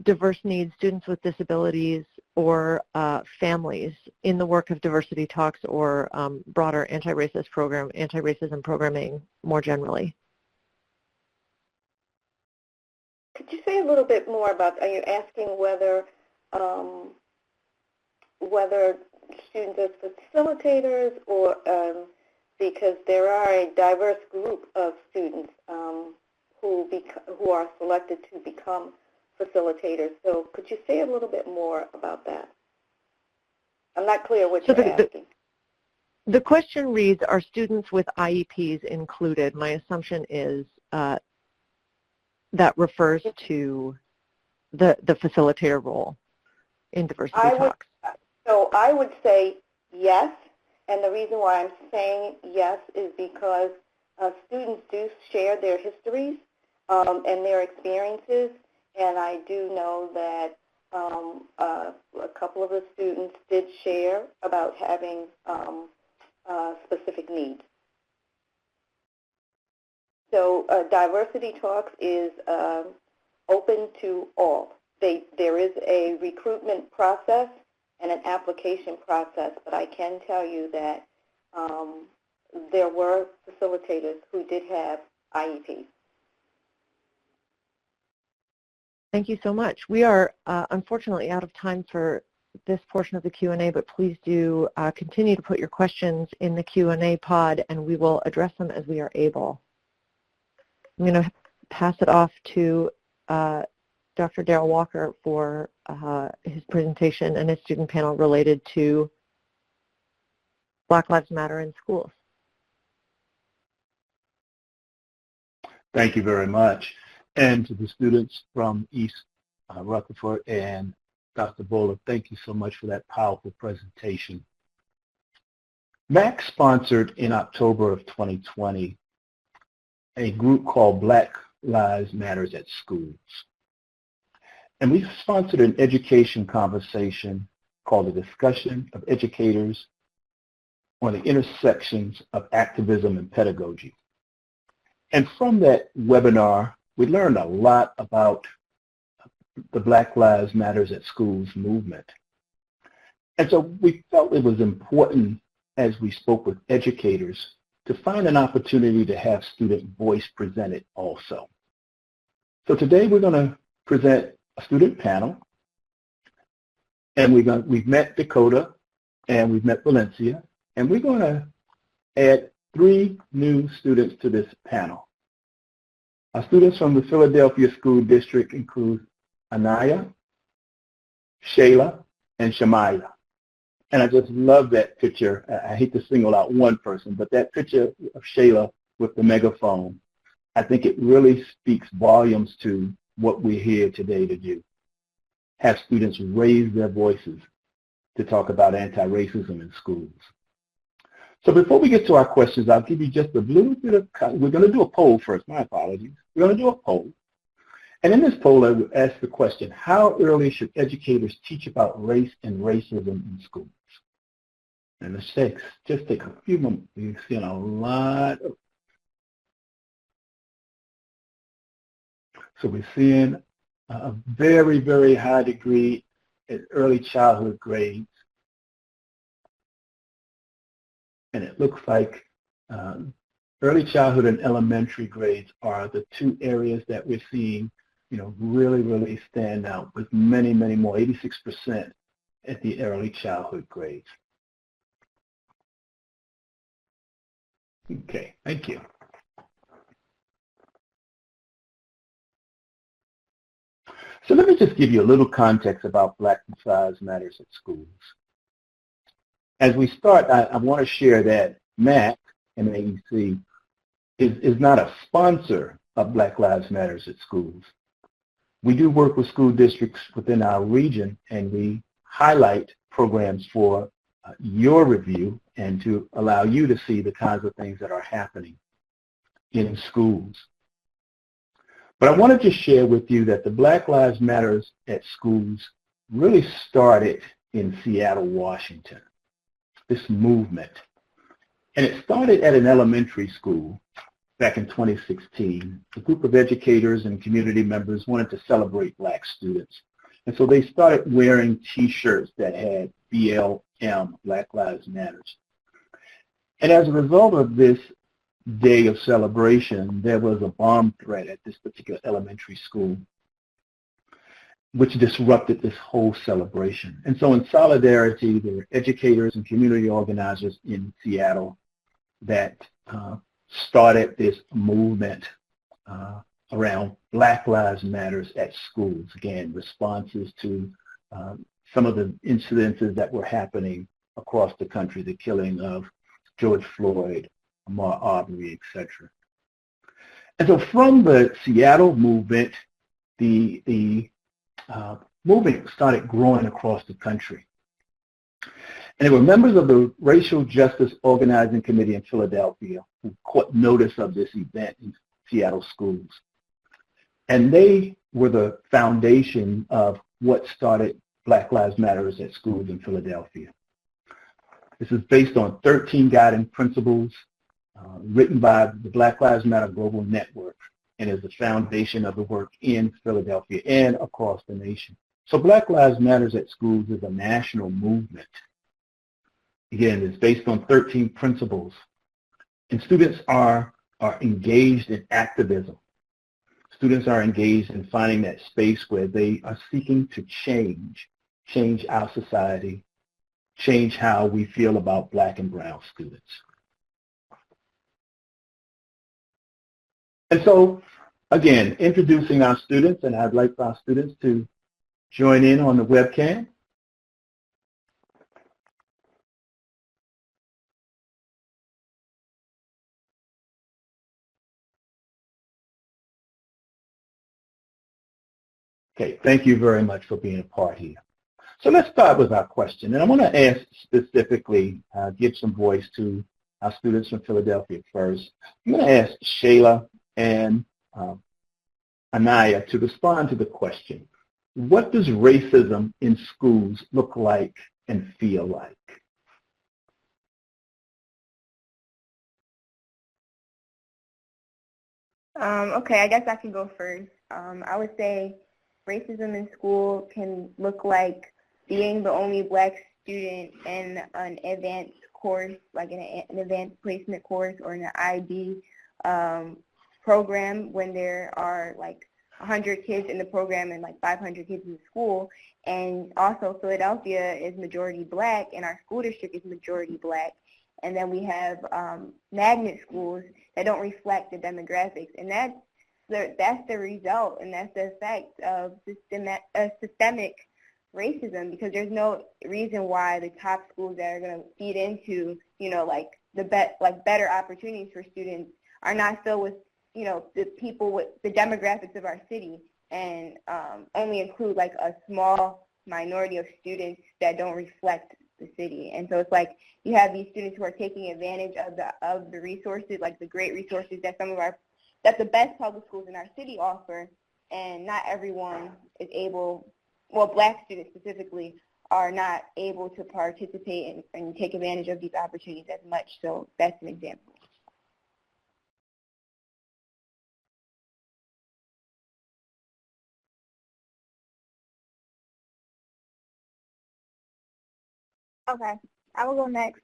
diverse needs, students with disabilities, or families in the work of diversity talks or broader anti-racism programming more generally. Could you say a little bit more about, are you asking whether students as facilitators, or because there are a diverse group of students who are selected to become facilitators. So could you say a little bit more about that? I'm not clear what you're asking. The question reads, are students with IEPs included? My assumption is that refers to the facilitator role in diversity talks. So I would say yes, and the reason why I'm saying yes is because students do share their histories and their experiences, and I do know that a couple of the students did share about having specific needs. So diversity talks is open to all. There is a recruitment process and an application process, but I can tell you that there were facilitators who did have IEPs. Thank you so much. We are unfortunately out of time for this portion of the Q&A, but please do continue to put your questions in the Q&A pod, and we will address them as we are able. I'm going to pass it off to Dr. Daryl Walker for his presentation and his student panel related to Black Lives Matter in schools. Thank you very much. And to the students from East Rutherford and Dr. Bowler, thank you so much for that powerful presentation. MAEC sponsored in October of 2020 a group called Black Lives Matter at Schools. And we sponsored an education conversation called The Discussion of Educators on the Intersections of Activism and Pedagogy. And from that webinar, we learned a lot about the Black Lives Matter at Schools movement. And so we felt it was important, as we spoke with educators, to find an opportunity to have student voice presented also. So today we're going to present a student panel, and we've met Dakota and we've met Valencia, and we're going to add 3 new students to this panel. Our students from the Philadelphia School District include Anaya, Shayla, and Shamaya. And I just love that picture. I hate to single out one person, but that picture of Shayla with the megaphone, I think it really speaks volumes to what we're here today to do. Have students raise their voices to talk about anti-racism in schools. So before we get to our questions, I'll give you just a little bit of, we're going to do a poll first, my apologies. We're going to do a poll. And in this poll, I would ask the question, how early should educators teach about race and racism in schools? And let's just take a few moments. You're seeing a lot of, so we're seeing a very, very high degree in early childhood grades. And it looks like early childhood and elementary grades are the 2 areas that we're seeing, really, really stand out, with many, many more, 86% at the early childhood grades. Okay, thank you. So let me just give you a little context about Black Lives Matter at schools. As we start, I want to share that MAEC, is not a sponsor of Black Lives Matter at schools. We do work with school districts within our region, and we highlight programs for your review and to allow you to see the kinds of things that are happening in schools. But I wanted to share with you that the Black Lives Matter at schools really started in Seattle, Washington, this movement. And it started at an elementary school back in 2016. A group of educators and community members wanted to celebrate Black students. And so they started wearing T-shirts that had BLM, Black Lives Matter. And as a result of this day of celebration, there was a bomb threat at this particular elementary school, which disrupted this whole celebration. And so in solidarity, there were educators and community organizers in Seattle that started this movement around Black Lives Matter at schools. Again, responses to some of the incidences that were happening across the country, the killing of George Floyd, Ahmaud Arbery, etc. And so from the Seattle movement, the movement started growing across the country. And there were members of the Racial Justice Organizing Committee in Philadelphia who caught notice of this event in Seattle schools. And they were the foundation of what started Black Lives Matter at schools in Philadelphia. This is based on 13 guiding principles written by the Black Lives Matter Global Network, and is the foundation of the work in Philadelphia and across the nation. So Black Lives Matter at schools is a national movement. Again, it's based on 13 principles, and students are engaged in activism. students are engaged in finding that space where they are seeking to change our society, change how we feel about Black and brown students. And so, again, introducing our students, and I'd like our students to join in on the webcam. Okay, thank you very much for being a part here. So let's start with our question. And I want to ask specifically, give some voice to our students from Philadelphia first. I'm going to ask Shayla and Anaya to respond to the question. What does racism in schools look like and feel like? Okay, I guess I can go first. I would say racism in school can look like being the only Black student in an advanced course, like in an advanced placement course or in an IB program, when there are like 100 kids in the program and like 500 kids in the school. And also Philadelphia is majority Black and our school district is majority Black. And then we have magnet schools that don't reflect the demographics. And that's the result, and that's the effect of systemic racism, because there's no reason why the top schools that are going to feed into, you know, like better opportunities for students are not filled with, you know, the people with the demographics of our city, and only include like a small minority of students that don't reflect the city. And so it's like you have these students who are taking advantage of the resources, like the great resources that that the best public schools in our city offer, and not everyone is able, well, Black students specifically, are not able to participate and take advantage of these opportunities as much. So that's an example. Okay, I will go next.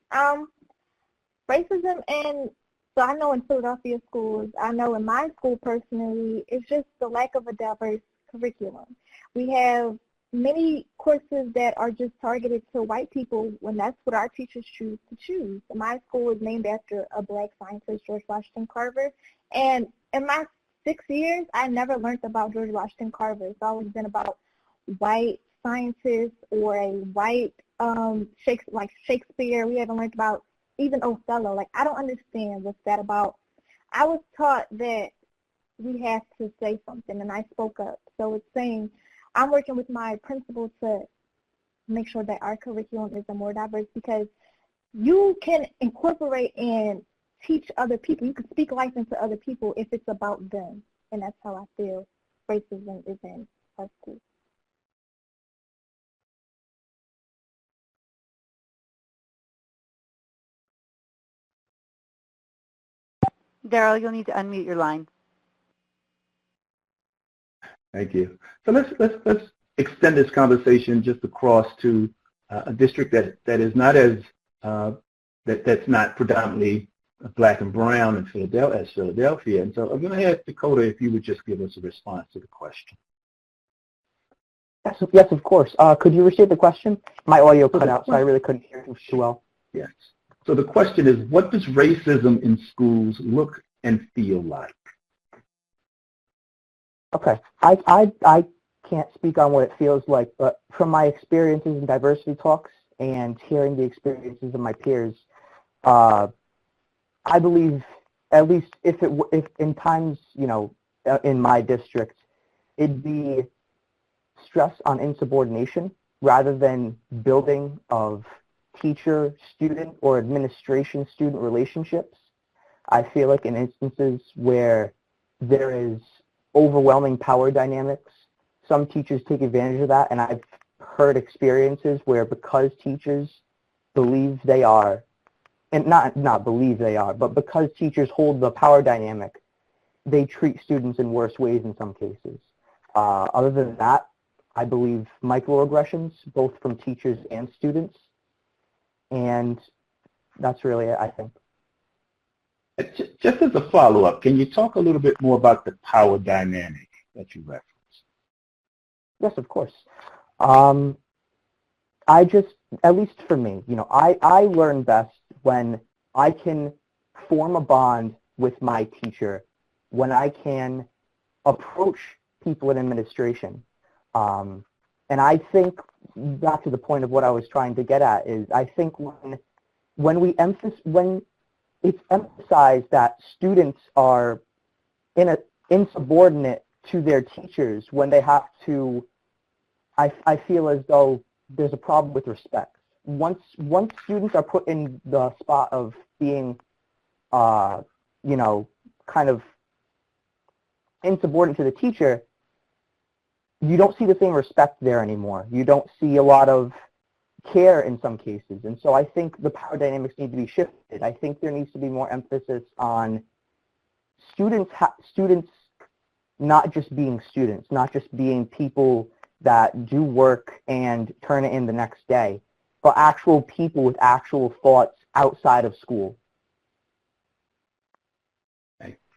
Racism and so I know in Philadelphia schools, I know in my school personally, it's just the lack of a diverse curriculum. We have many courses that are just targeted to white people when that's what our teachers choose to choose. My school is named after a Black scientist, George Washington Carver, and in my 6 years, I never learned about George Washington Carver. It's always been about white scientists or a white Shakespeare. We haven't learned about even Othello. Like, I don't understand what's that about. I was taught that we have to say something, and I spoke up. So it's saying I'm working with my principal to make sure that our curriculum is more diverse, because you can incorporate and teach other people. You can speak life into other people if it's about them, and that's how I feel racism is in our school. Daryl, you'll need to unmute your line. Thank you. So let's extend this conversation just across to a district that is not as that's not predominantly Black and brown in Philadelphia. And so I'm going to ask Dakota if you would just give us a response to the question. Yes, of course. Could you restate the question? My audio cut out, so I really couldn't hear it too well. Yes. So the question is, what does racism in schools look and feel like? Okay. I can't speak on what it feels like, but from my experiences in diversity talks and hearing the experiences of my peers, I believe, at least if in times, you know, in my district, it'd be stress on insubordination rather than building of teacher-student or administration-student relationships. I feel like in instances where there is overwhelming power dynamics, some teachers take advantage of that, and I've heard experiences where because teachers believe they are, and not believe they are, but because teachers hold the power dynamic, they treat students in worse ways in some cases. Other than that, I believe microaggressions, both from teachers and students, and that's really it, I think. Just as a follow-up, can you talk a little bit more about the power dynamic that you referenced? Yes, of course. At least for me, I learn best when I can form a bond with my teacher, when I can approach people in administration. And I think, back to the point of what I was trying to get at, is I think when it's emphasized that students are insubordinate to their teachers, when they have to, I feel as though there's a problem with respect. Once students are put in the spot of being, kind of insubordinate to the teacher, you don't see the same respect there anymore. You don't see a lot of care in some cases. And so I think the power dynamics need to be shifted. I think there needs to be more emphasis on students not just being students, not just being people that do work and turn it in the next day, but actual people with actual thoughts outside of school.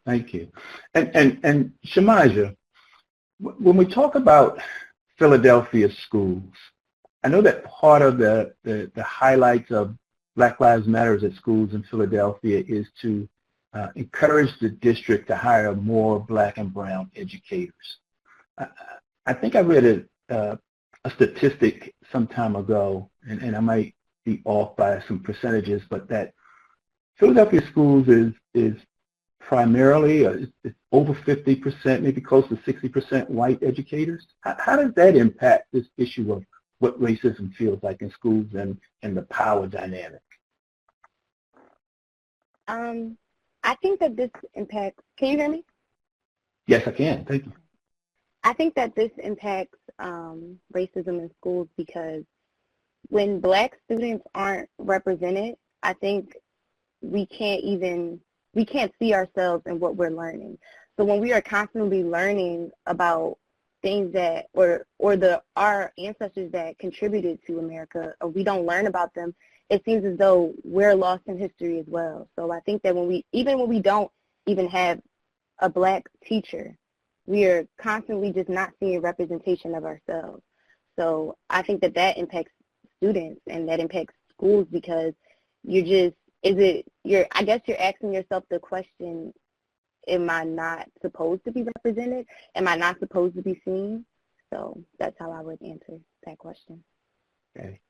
Thank you. And Shamaja, when we talk about Philadelphia schools, I know that part of the highlights of Black Lives Matter at schools in Philadelphia is to encourage the district to hire more Black and brown educators. I think I read a statistic some time ago, and I might be off by some percentages, but that Philadelphia schools is primarily, it's over 50%, maybe close to 60% white educators. How does that impact this issue of what racism feels like in schools and the power dynamic? I think that this impacts, can you hear me? Yes, I can. Thank you. I think that this impacts racism in schools because when Black students aren't represented, I think we can't see ourselves in what we're learning. So when we are constantly learning about things that, our ancestors that contributed to America, or we don't learn about them, it seems as though we're lost in history as well. So I think that when we don't even have a Black teacher, we are constantly just not seeing representation of ourselves. So I think that impacts students and that impacts schools because I guess you're asking yourself the question, am I not supposed to be represented? Am I not supposed to be seen? So that's how I would answer that question. Okay.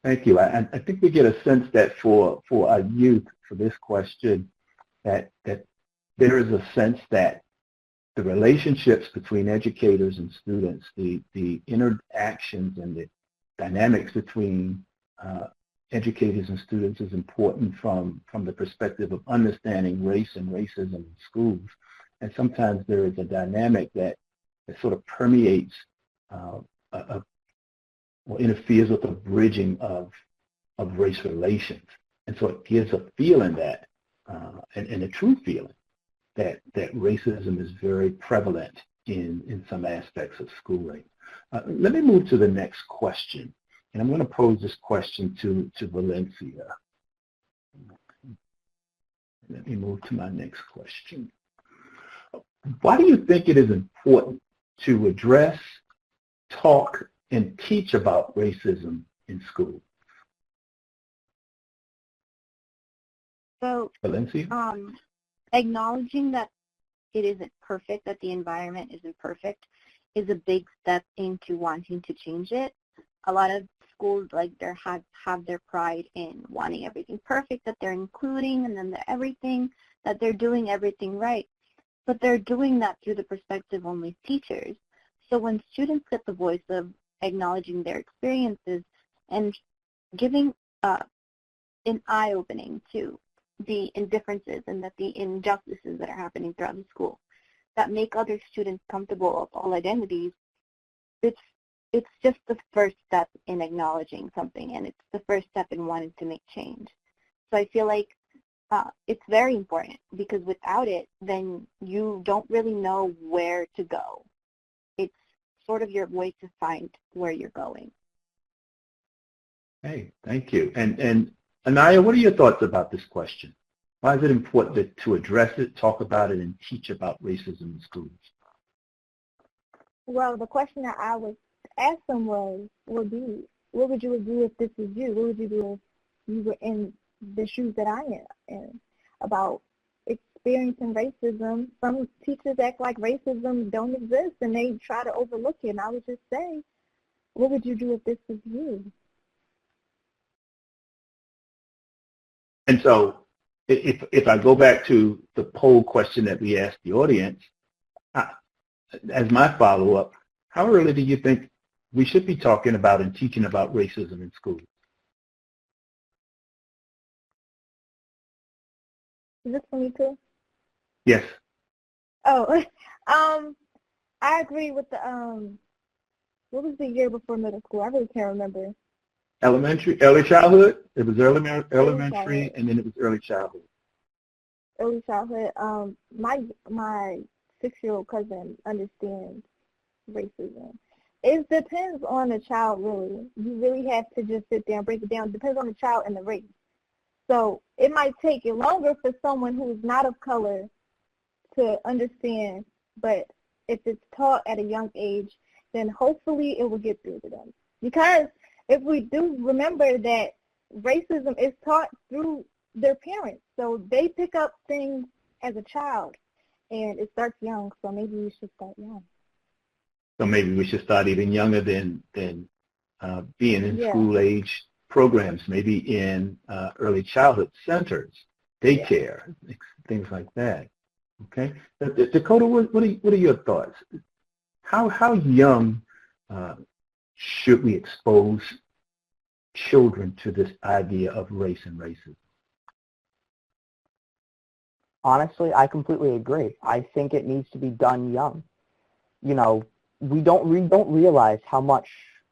Thank you. I think we get a sense that for our youth, for this question, that there is a sense that the relationships between educators and students, the interactions and the dynamics between educators and students is important from the perspective of understanding race and racism in schools. And sometimes there is a dynamic that sort of permeates or interferes with the bridging of race relations. And so it gives a feeling that, and a true feeling, that racism is very prevalent in some aspects of schooling. Let me move to the next question. And I'm going to pose this question to Valencia. Let me move to my next question. Why do you think it is important to address, talk, and teach about racism in schools? So, Valencia? Acknowledging that it isn't perfect, that the environment isn't perfect, is a big step into wanting to change it. A lot of schools have their pride in wanting everything perfect, that they're including, and then that they're doing everything right. But they're doing that through the perspective only of teachers. So when students get the voice of acknowledging their experiences and giving an eye-opening to the indifferences and the injustices that are happening throughout the school that make other students comfortable of all identities, it's just the first step in acknowledging something, and it's the first step in wanting to make change. So I feel like it's very important, because without it, then you don't really know where to go. It's sort of your way to find where you're going. Hey, thank you. And Anaya, what are your thoughts about this question? Why is it important to address it, talk about it, and teach about racism in schools? Well, the question that I would ask them would be, what would you do if this is you? What would you do if you were in the shoes that I am in? About experiencing racism. Some teachers act like racism don't exist and they try to overlook it. And I would just say, what would you do if this was you? And so if I go back to the poll question that we asked the audience, as my follow-up, how early do you think we should be talking about and teaching about racism in schools? Is this for me too? Yes. Oh, I agree with the, what was the year before middle school? I really can't remember. Early childhood. It was elementary, and then it was early childhood. Early childhood. My 6-year-old cousin understands racism. It depends on the child, really. You really have to just sit there and break it down. It depends on the child and the race. So it might take it longer for someone who is not of color to understand, but if it's taught at a young age, then hopefully it will get through to them. Because if we do remember that racism is taught through their parents, so they pick up things as a child, and it starts young, so maybe we should start young. So maybe we should start even younger than being in school-age programs, maybe in early childhood centers, daycare, things like that. Okay, Dakota, what are your thoughts? How young should we expose children to this idea of race and racism? Honestly, I completely agree. I think it needs to be done young. You know, we don't realize how much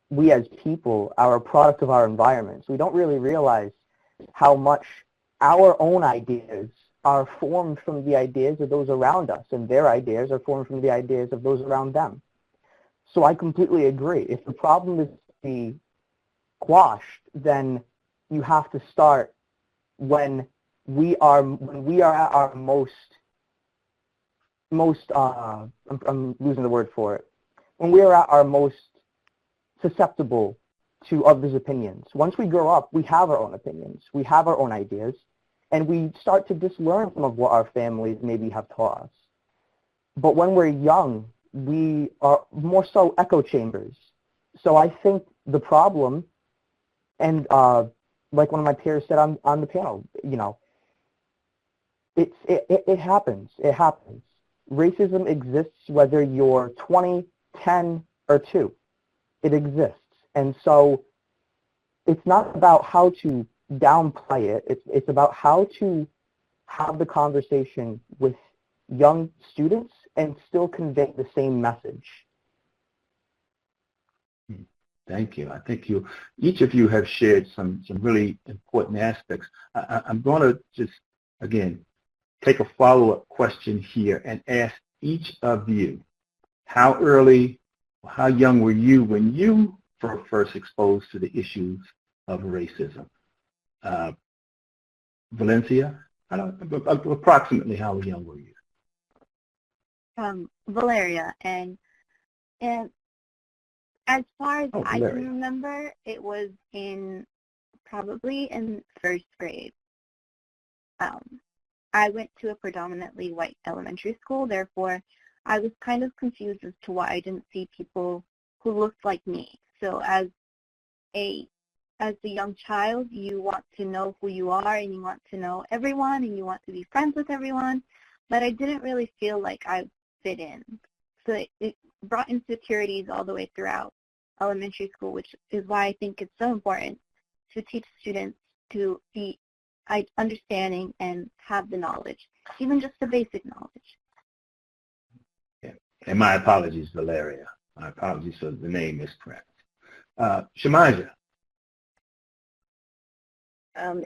we as people are a product of our environments. We don't really realize how much our own ideas are formed from the ideas of those around us, and their ideas are formed from the ideas of those around them. So I completely agree. If the problem is to be quashed, then you have to start when we are at our most I'm losing the word for it. When we are at our most susceptible to others' opinions. Once we grow up, we have our own opinions. We have our own ideas, and we start to dislearn some of what our families maybe have taught us. But when we're young, we are more so echo chambers. So I think the problem, and like one of my peers said on the panel, you know, it happens. It happens. Racism exists whether you're 20, 10, or 2. It exists. And so it's not about how to downplay it. It's about how to have the conversation with young students and still convey the same message. Thank you. I think each of you have shared some really important aspects. I'm going to just, again, take a follow-up question here and ask each of you, how early, how young were you when you were first exposed to the issues of racism? Valencia, approximately how young were you? Valeria, and as far as I Valeria. can remember, it was probably in first grade. I went to a predominantly white elementary school, therefore I was kind of confused as to why I didn't see people who looked like me. So as a young child, you want to know who you are, and you want to know everyone, and you want to be friends with everyone, but I didn't really feel like I fit in. So it brought insecurities all the way throughout elementary school, which is why I think it's so important to teach students to be understanding and have the knowledge, even just the basic knowledge. Yeah. And my apologies, Valeria. My apologies for the name miscorrect. Shemaja.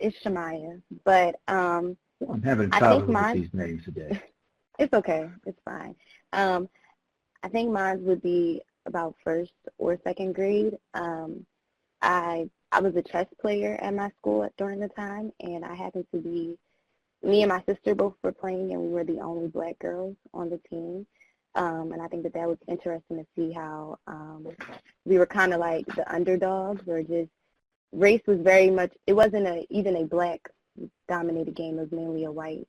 It's Shemaya, but I'm having trouble with these names today. It's okay. It's fine. I think mine would be about first or second grade. I was a chess player at my school during the time, and I happened to be me and my sister both were playing, and we were the only black girls on the team. And I think that was interesting to see how we were kind of like the underdogs, or just race was very much, it wasn't even a black dominated game. It was mainly a white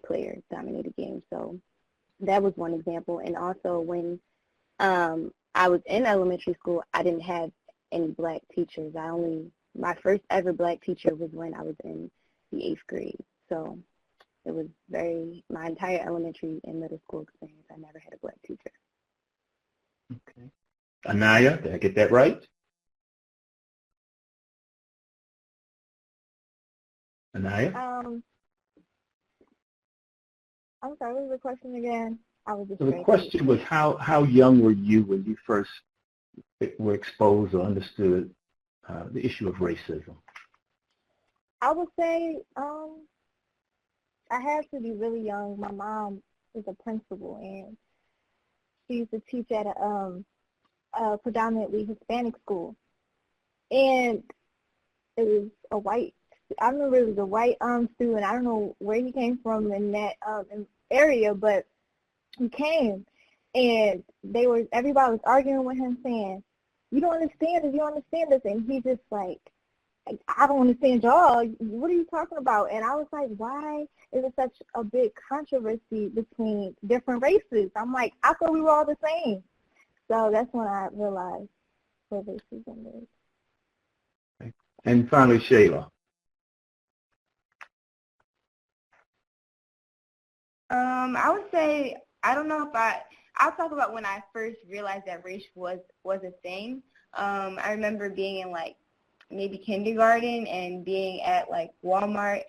player dominated game. So that was one example. And also when I was in elementary school, I didn't have any black teachers. My first ever black teacher was when I was in the 8th grade. So it was my entire elementary and middle school experience, I never had a black teacher. Okay. Anaya, did I get that right? Anaya? I'm sorry, what was the question again? I was just So the question was how young were you when you first were exposed or understood the issue of racism? I would say I had to be really young. My mom is a principal, and she used to teach at a predominantly Hispanic school. And it was I remember it was a white student. I don't know where he came from in that area, but he came, and everybody was arguing with him, saying, "You don't understand this, you don't understand this," and he just like, "I don't understand y'all. What are you talking about?" And I was like, why is it such a big controversy between different races? I'm like, I thought we were all the same. So that's when I realized what racism is. Okay. And finally, Shayla. I would say, I don't know if I'll talk about when I first realized that race was a thing. I remember being in like maybe kindergarten and being at like Walmart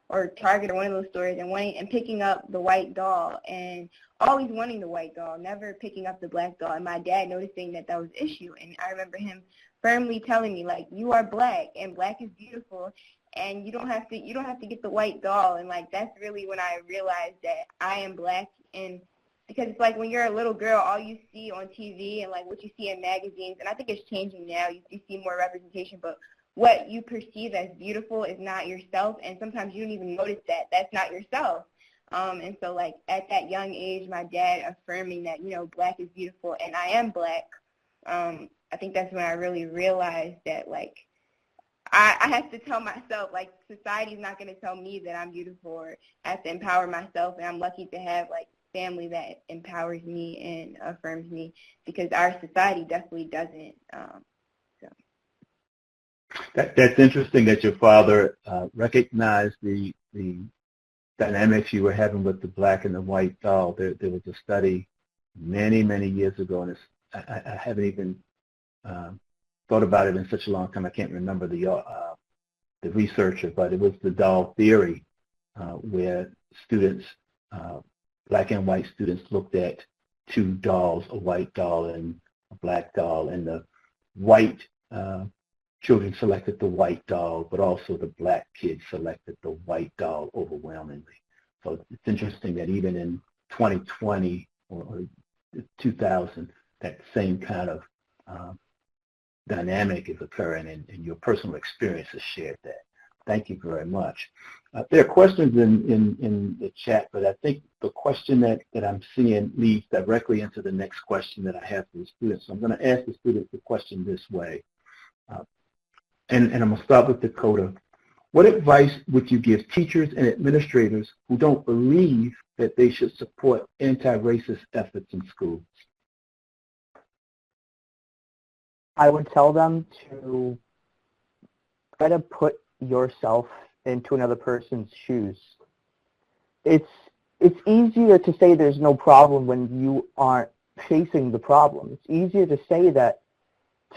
or Target or one of those stores and picking up the white doll and always wanting the white doll, never picking up the black doll, and my dad noticing that was an issue. And I remember him firmly telling me, like, you are black and black is beautiful, and you don't have to get the white doll. And like that's really when I realized that I am black. And because it's like when you're a little girl, all you see on TV and like what you see in magazines, and I think it's changing now, you see more representation, but what you perceive as beautiful is not yourself, and sometimes you don't even notice that that's not yourself. And so like at that young age, my dad affirming that, black is beautiful and I am black, I think that's when I really realized that like I have to tell myself, like, society's not going to tell me that I'm beautiful, or I have to empower myself, and I'm lucky to have like family that empowers me and affirms me, because our society definitely doesn't. That's interesting that your father recognized the dynamics you were having with the black and the white doll. There was a study many, many years ago, and I haven't even thought about it in such a long time. I can't remember the researcher, but it was the doll theory, where students, black and white students, looked at two dolls, a white doll and a black doll, and the white children selected the white doll, but also the black kids selected the white doll overwhelmingly. So it's interesting that even in 2020 or 2000, that same kind of dynamic is occurring, and your personal experience has shared that. Thank you very much. There are questions in the chat, but I think the question that I'm seeing leads directly into the next question that I have for the students. So I'm going to ask the students the question this way. And I'm going to start with Dakota. What advice would you give teachers and administrators who don't believe that they should support anti-racist efforts in schools? I would tell them to try to put yourself into another person's shoes. It's easier to say there's no problem when you aren't facing the problem. It's easier to say that,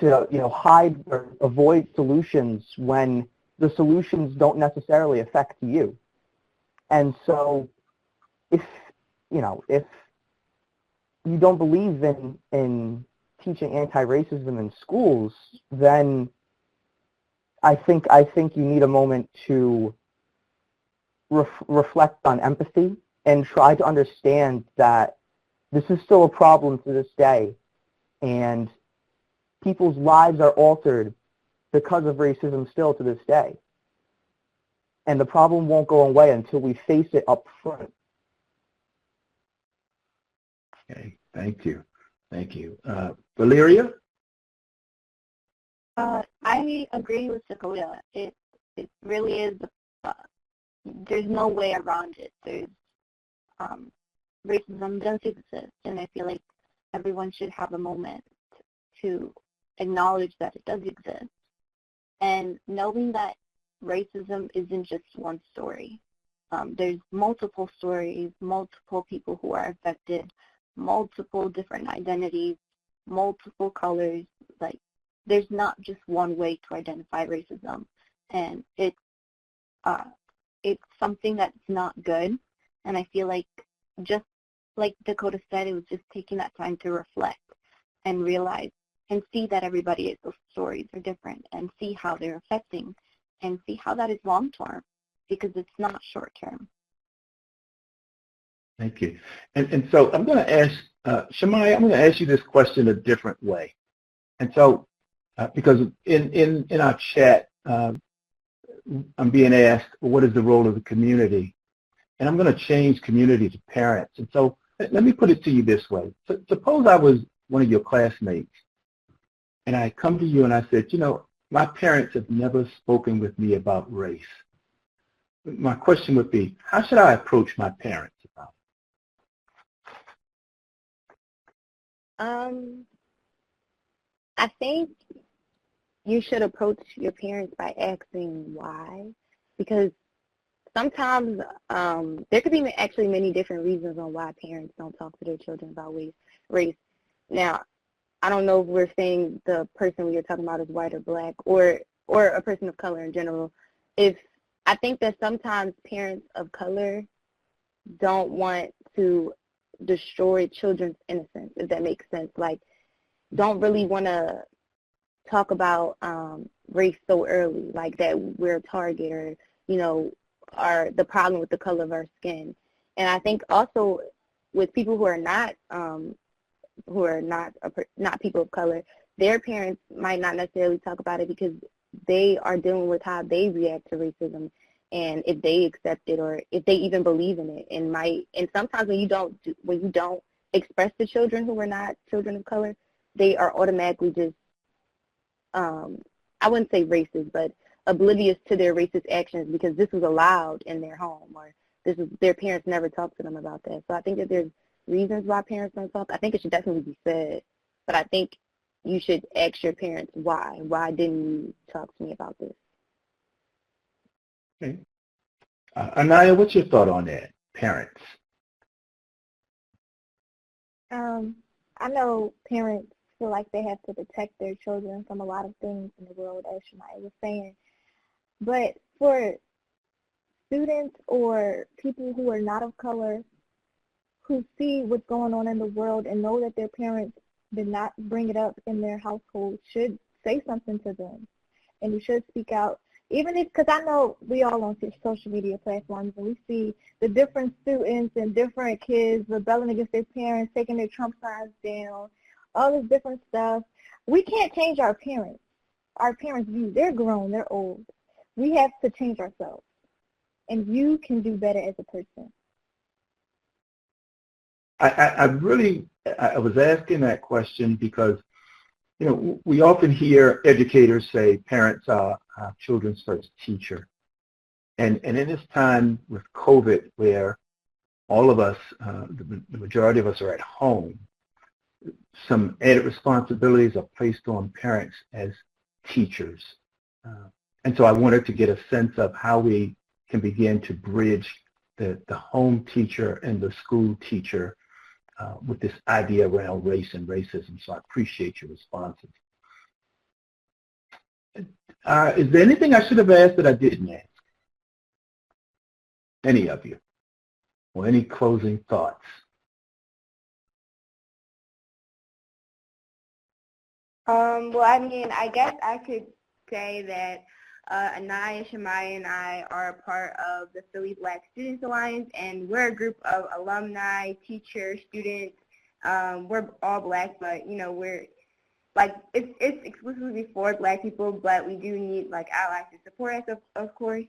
to hide or avoid solutions when the solutions don't necessarily affect you. And so if you don't believe in teaching anti-racism in schools, then I think you need a moment to reflect on empathy and try to understand that this is still a problem to this day, and people's lives are altered because of racism still to this day. and the problem won't go away until we face it up front. Okay, thank you. Thank you. Valeria? I agree with Dakota. It really is, there's no way around it. There's, racism does exist, and I feel like everyone should have a moment to acknowledge that it does exist. And knowing that racism isn't just one story. There's multiple stories, multiple people who are affected, multiple different identities, multiple colors. Like, there's not just one way to identify racism, and it's something that's not good. And I feel like, just like Dakota said, it was just taking that time to reflect and realize and see that everybody's stories are different, and see how they're affecting, and see how that is long term, because it's not short term. Thank you. And so I'm going to ask, Shamaya, I'm going to ask you this question a different way. And so, because in our chat, I'm being asked, well, what is the role of the community? And I'm going to change community to parents. And so let me put it to you this way. Suppose I was one of your classmates, and I come to you and I said, you know, my parents have never spoken with me about race. My question would be, how should I approach my parents about it? I think you should approach your parents by asking why, because sometimes there could be actually many different reasons on why parents don't talk to their children about race. Now, I don't know if we're saying the person we are talking about is white or black, or a person of color in general. I think that sometimes parents of color don't want to destroy children's innocence, if that makes sense. Like, don't really want to talk about race so early, like that we're a target, or, you know, are the problem with the color of our skin. And I think also with people who are not people of color, their parents might not necessarily talk about it because they are dealing with how they react to racism, and if they accept it, or if they even believe in it. And sometimes when you don't express to children who are not children of color, they are automatically just I wouldn't say racist, but oblivious to their racist actions because this was allowed in their home, or their parents never talked to them about that. So I think that there's reasons why parents don't talk. I think it should definitely be said, but I think you should ask your parents why. Why didn't you talk to me about this? Okay. Anaya, what's your thought on that, parents? I know parents feel like they have to protect their children from a lot of things in the world, as Shamaya was saying. But for students or people who are not of color, who see what's going on in the world and know that their parents did not bring it up in their household, should say something to them. And you should speak out. Even if, because I know we all on social media platforms, and we see the different students and different kids rebelling against their parents, taking their Trump signs down, all this different stuff. We can't change our parents. Our parents' view, they're grown, they're old. We have to change ourselves. And you can do better as a person. I was asking that question because, you know, we often hear educators say parents are our children's first teacher. And in this time with COVID, where all of us, the majority of us are at home, some added responsibilities are placed on parents as teachers. And so I wanted to get a sense of how we can begin to bridge the home teacher and the school teacher with this idea around race and racism. So I appreciate your responses. Is there anything I should have asked that I didn't ask? Any of you? Or any closing thoughts? Well, I mean, I guess I could say that Anaya, Shamaya, and I are a part of the Philly Black Students Alliance, and we're a group of alumni, teachers, students. We're all black, but, you know, we're, like, it's exclusively for black people, but we do need, like, allies to support us, of course.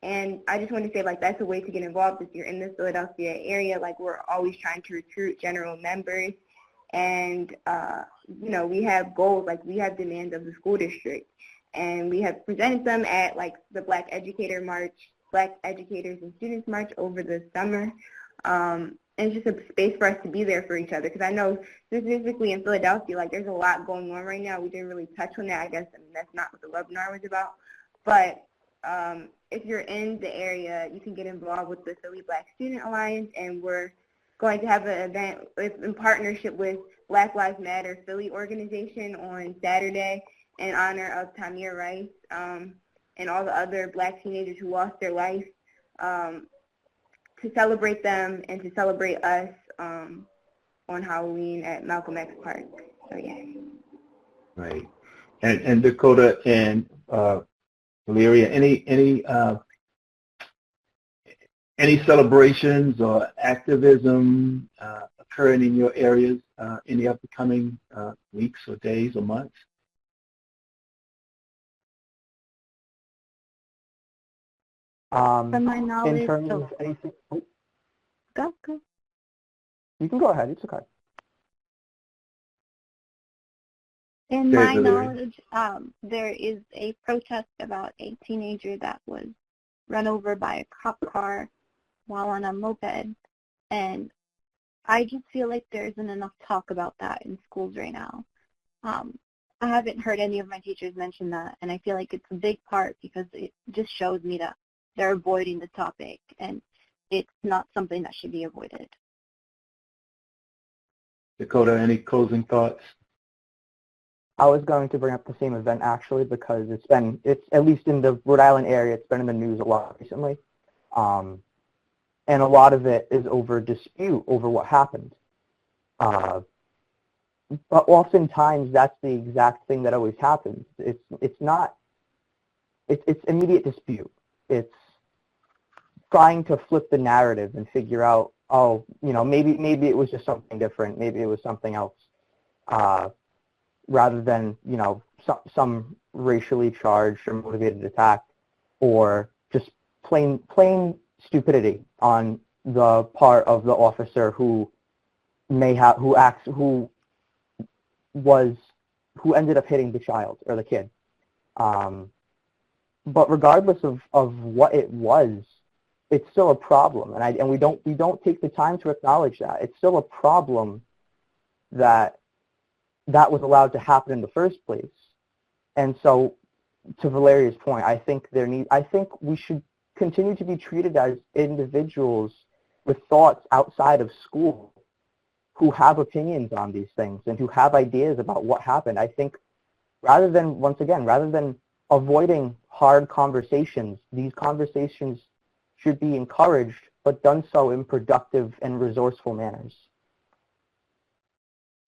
And I just want to say, like, that's a way to get involved. If you're in the Philadelphia area, like, we're always trying to recruit general members. And, you know, we have goals, like, we have demands of the school district. And we have presented them at, like, the Black Educator March, Black Educators and Students March over the summer. And it's just a space for us to be there for each other. Because I know specifically in Philadelphia, like, there's a lot going on right now. We didn't really touch on that. I guess that's not what the webinar was about. But if you're in the area, you can get involved with the Philly Black Student Alliance, and we're going to have an event in partnership with Black Lives Matter Philly organization on Saturday in honor of Tamir Rice and all the other Black teenagers who lost their life, to celebrate them and to celebrate us on Halloween at Malcolm X Park. So yeah. Right. And Dakota and Valeria, any celebrations or activism occurring in your areas in the upcoming weeks or days or months? From my knowledge, in terms of anything, go. you can go ahead. It's okay. In my knowledge, there is a protest about a teenager that was run over by a cop car while on a moped, and I just feel like there isn't enough talk about that in schools right now. I haven't heard any of my teachers mention that, and I feel like it's a big part because it just shows me that they're avoiding the topic, and it's not something that should be avoided. Dakota, any closing thoughts? I was going to bring up the same event actually because it's at least in the Rhode Island area, it's been in the news a lot recently. And a lot of it is over dispute over what happened. But oftentimes that's the exact thing that always happens. It's immediate dispute. It's trying to flip the narrative and figure out, oh, you know, maybe it was just something different. Maybe it was something else. Rather than, you know, some racially charged or motivated attack, or just plain stupidity on the part of the officer who ended up hitting the child or the kid. But regardless of what it was, it's still a problem, and we don't take the time to acknowledge that it's still a problem that was allowed to happen in the first place. And so, to Valeria's point, I think we should continue to be treated as individuals with thoughts outside of school who have opinions on these things and who have ideas about what happened. I think rather than avoiding hard conversations, these conversations should be encouraged, but done so in productive and resourceful manners.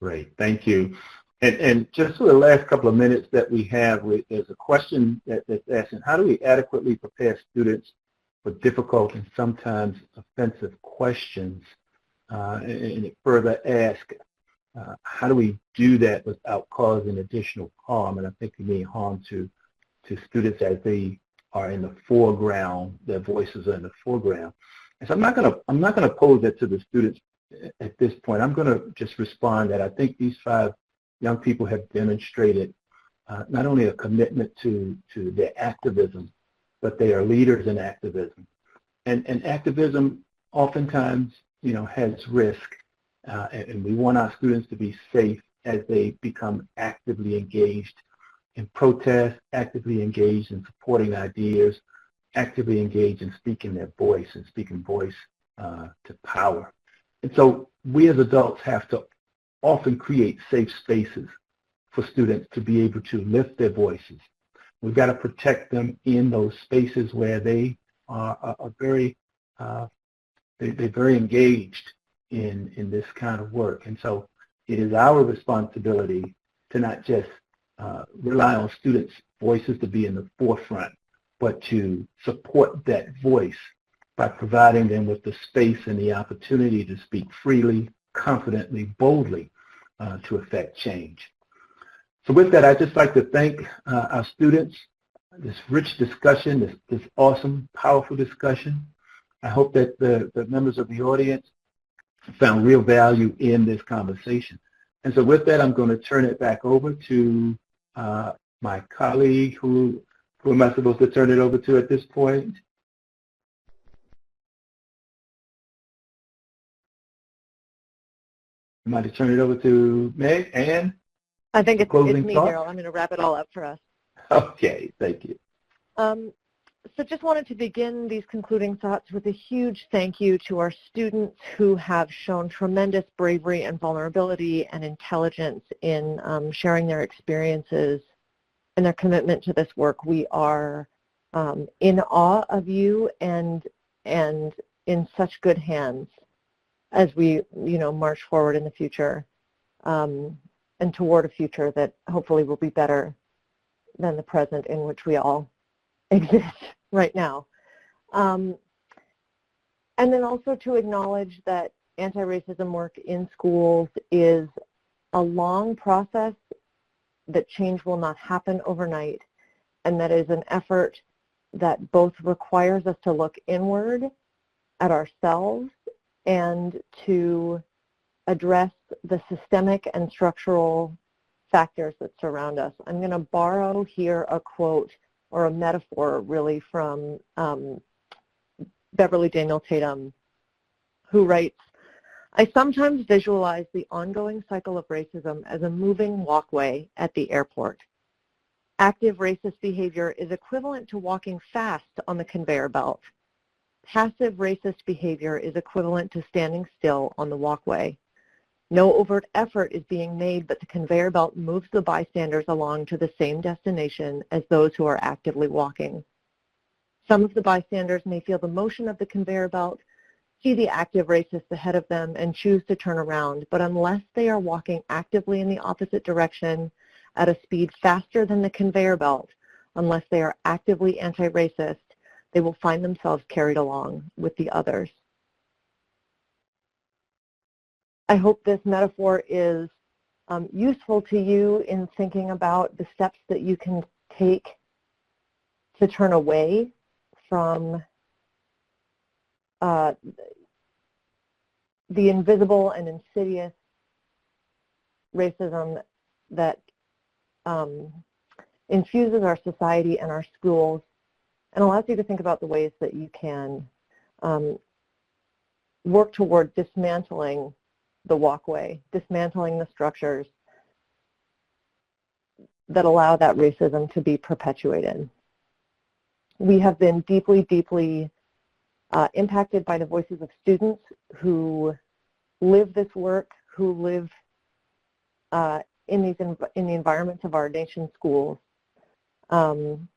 Great, thank you. And just for the last couple of minutes that we have, there's a question that's asking, how do we adequately prepare students for difficult and sometimes offensive questions? And it further asks, how do we do that without causing additional harm? And I think we mean harm to students as they are in the foreground, their voices are in the foreground. And so I'm not gonna pose that to the students at this point. I'm gonna just respond that I think these 5 young people have demonstrated not only a commitment to their activism, but they are leaders in activism. And activism oftentimes, you know, has risk, and we want our students to be safe as they become actively engaged in protest, actively engaged in supporting ideas, actively engaged in speaking their voice and speaking voice to power. And so we as adults have to often create safe spaces for students to be able to lift their voices. We've got to protect them in those spaces where they are very, they're very engaged in this kind of work. And so it is our responsibility to not just rely on students' voices to be in the forefront, but to support that voice by providing them with the space and the opportunity to speak freely, confidently, boldly to affect change. So with that, I'd just like to thank our students this rich discussion, this awesome, powerful discussion. I hope that the members of the audience found real value in this conversation. And so with that, I'm going to turn it back over to my colleague. Who am I supposed to turn it over to at this point? Am I to turn it over to Meg? Ann? I think it's me, thoughts? Daryl. I'm going to wrap it all up for us. Okay, thank you. So just wanted to begin these concluding thoughts with a huge thank you to our students who have shown tremendous bravery and vulnerability and intelligence in sharing their experiences and their commitment to this work. We are in awe of you and in such good hands as we, march forward in the future and toward a future that hopefully will be better than the present in which we all exist right now. And then also to acknowledge that anti-racism work in schools is a long process, that change will not happen overnight, and that is an effort that both requires us to look inward at ourselves and to address the systemic and structural factors that surround us. I'm going to borrow here a quote or a metaphor really from Beverly Daniel Tatum, who writes, "I sometimes visualize the ongoing cycle of racism as a moving walkway at the airport. Active racist behavior is equivalent to walking fast on the conveyor belt. Passive racist behavior is equivalent to standing still on the walkway. No overt effort is being made, but the conveyor belt moves the bystanders along to the same destination as those who are actively walking. Some of the bystanders may feel the motion of the conveyor belt, see the active racists ahead of them, and choose to turn around, but unless they are walking actively in the opposite direction at a speed faster than the conveyor belt, unless they are actively anti-racist, they will find themselves carried along with the others." I hope this metaphor is useful to you in thinking about the steps that you can take to turn away from the invisible and insidious racism that infuses our society and our schools, and allows you to think about the ways that you can work toward dismantling the walkway, dismantling the structures that allow that racism to be perpetuated. We have been deeply, deeply impacted by the voices of students who live this work, who live in the environments of our nation's schools, and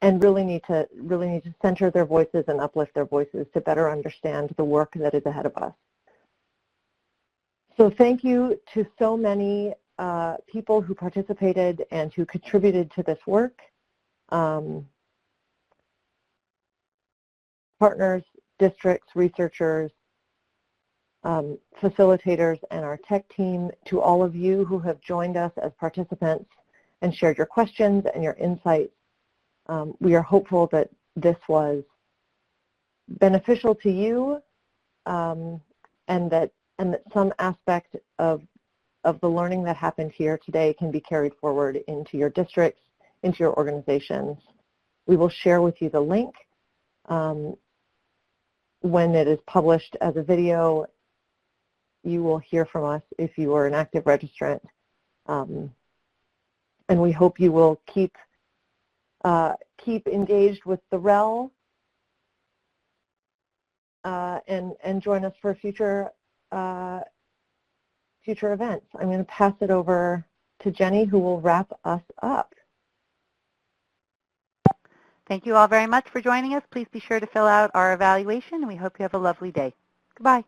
really need to center their voices and uplift their voices to better understand the work that is ahead of us. So thank you to so many people who participated and who contributed to this work. Partners, districts, researchers, facilitators, and our tech team, to all of you who have joined us as participants and shared your questions and your insights. We are hopeful that this was beneficial to you and that some aspect of the learning that happened here today can be carried forward into your districts, into your organizations. We will share with you the link when it is published as a video. You will hear from us if you are an active registrant. And we hope you will keep engaged with the REL and join us for future events. I'm going to pass it over to Jenny, who will wrap us up. Thank you all very much for joining us. Please be sure to fill out our evaluation, and we hope you have a lovely day. Goodbye.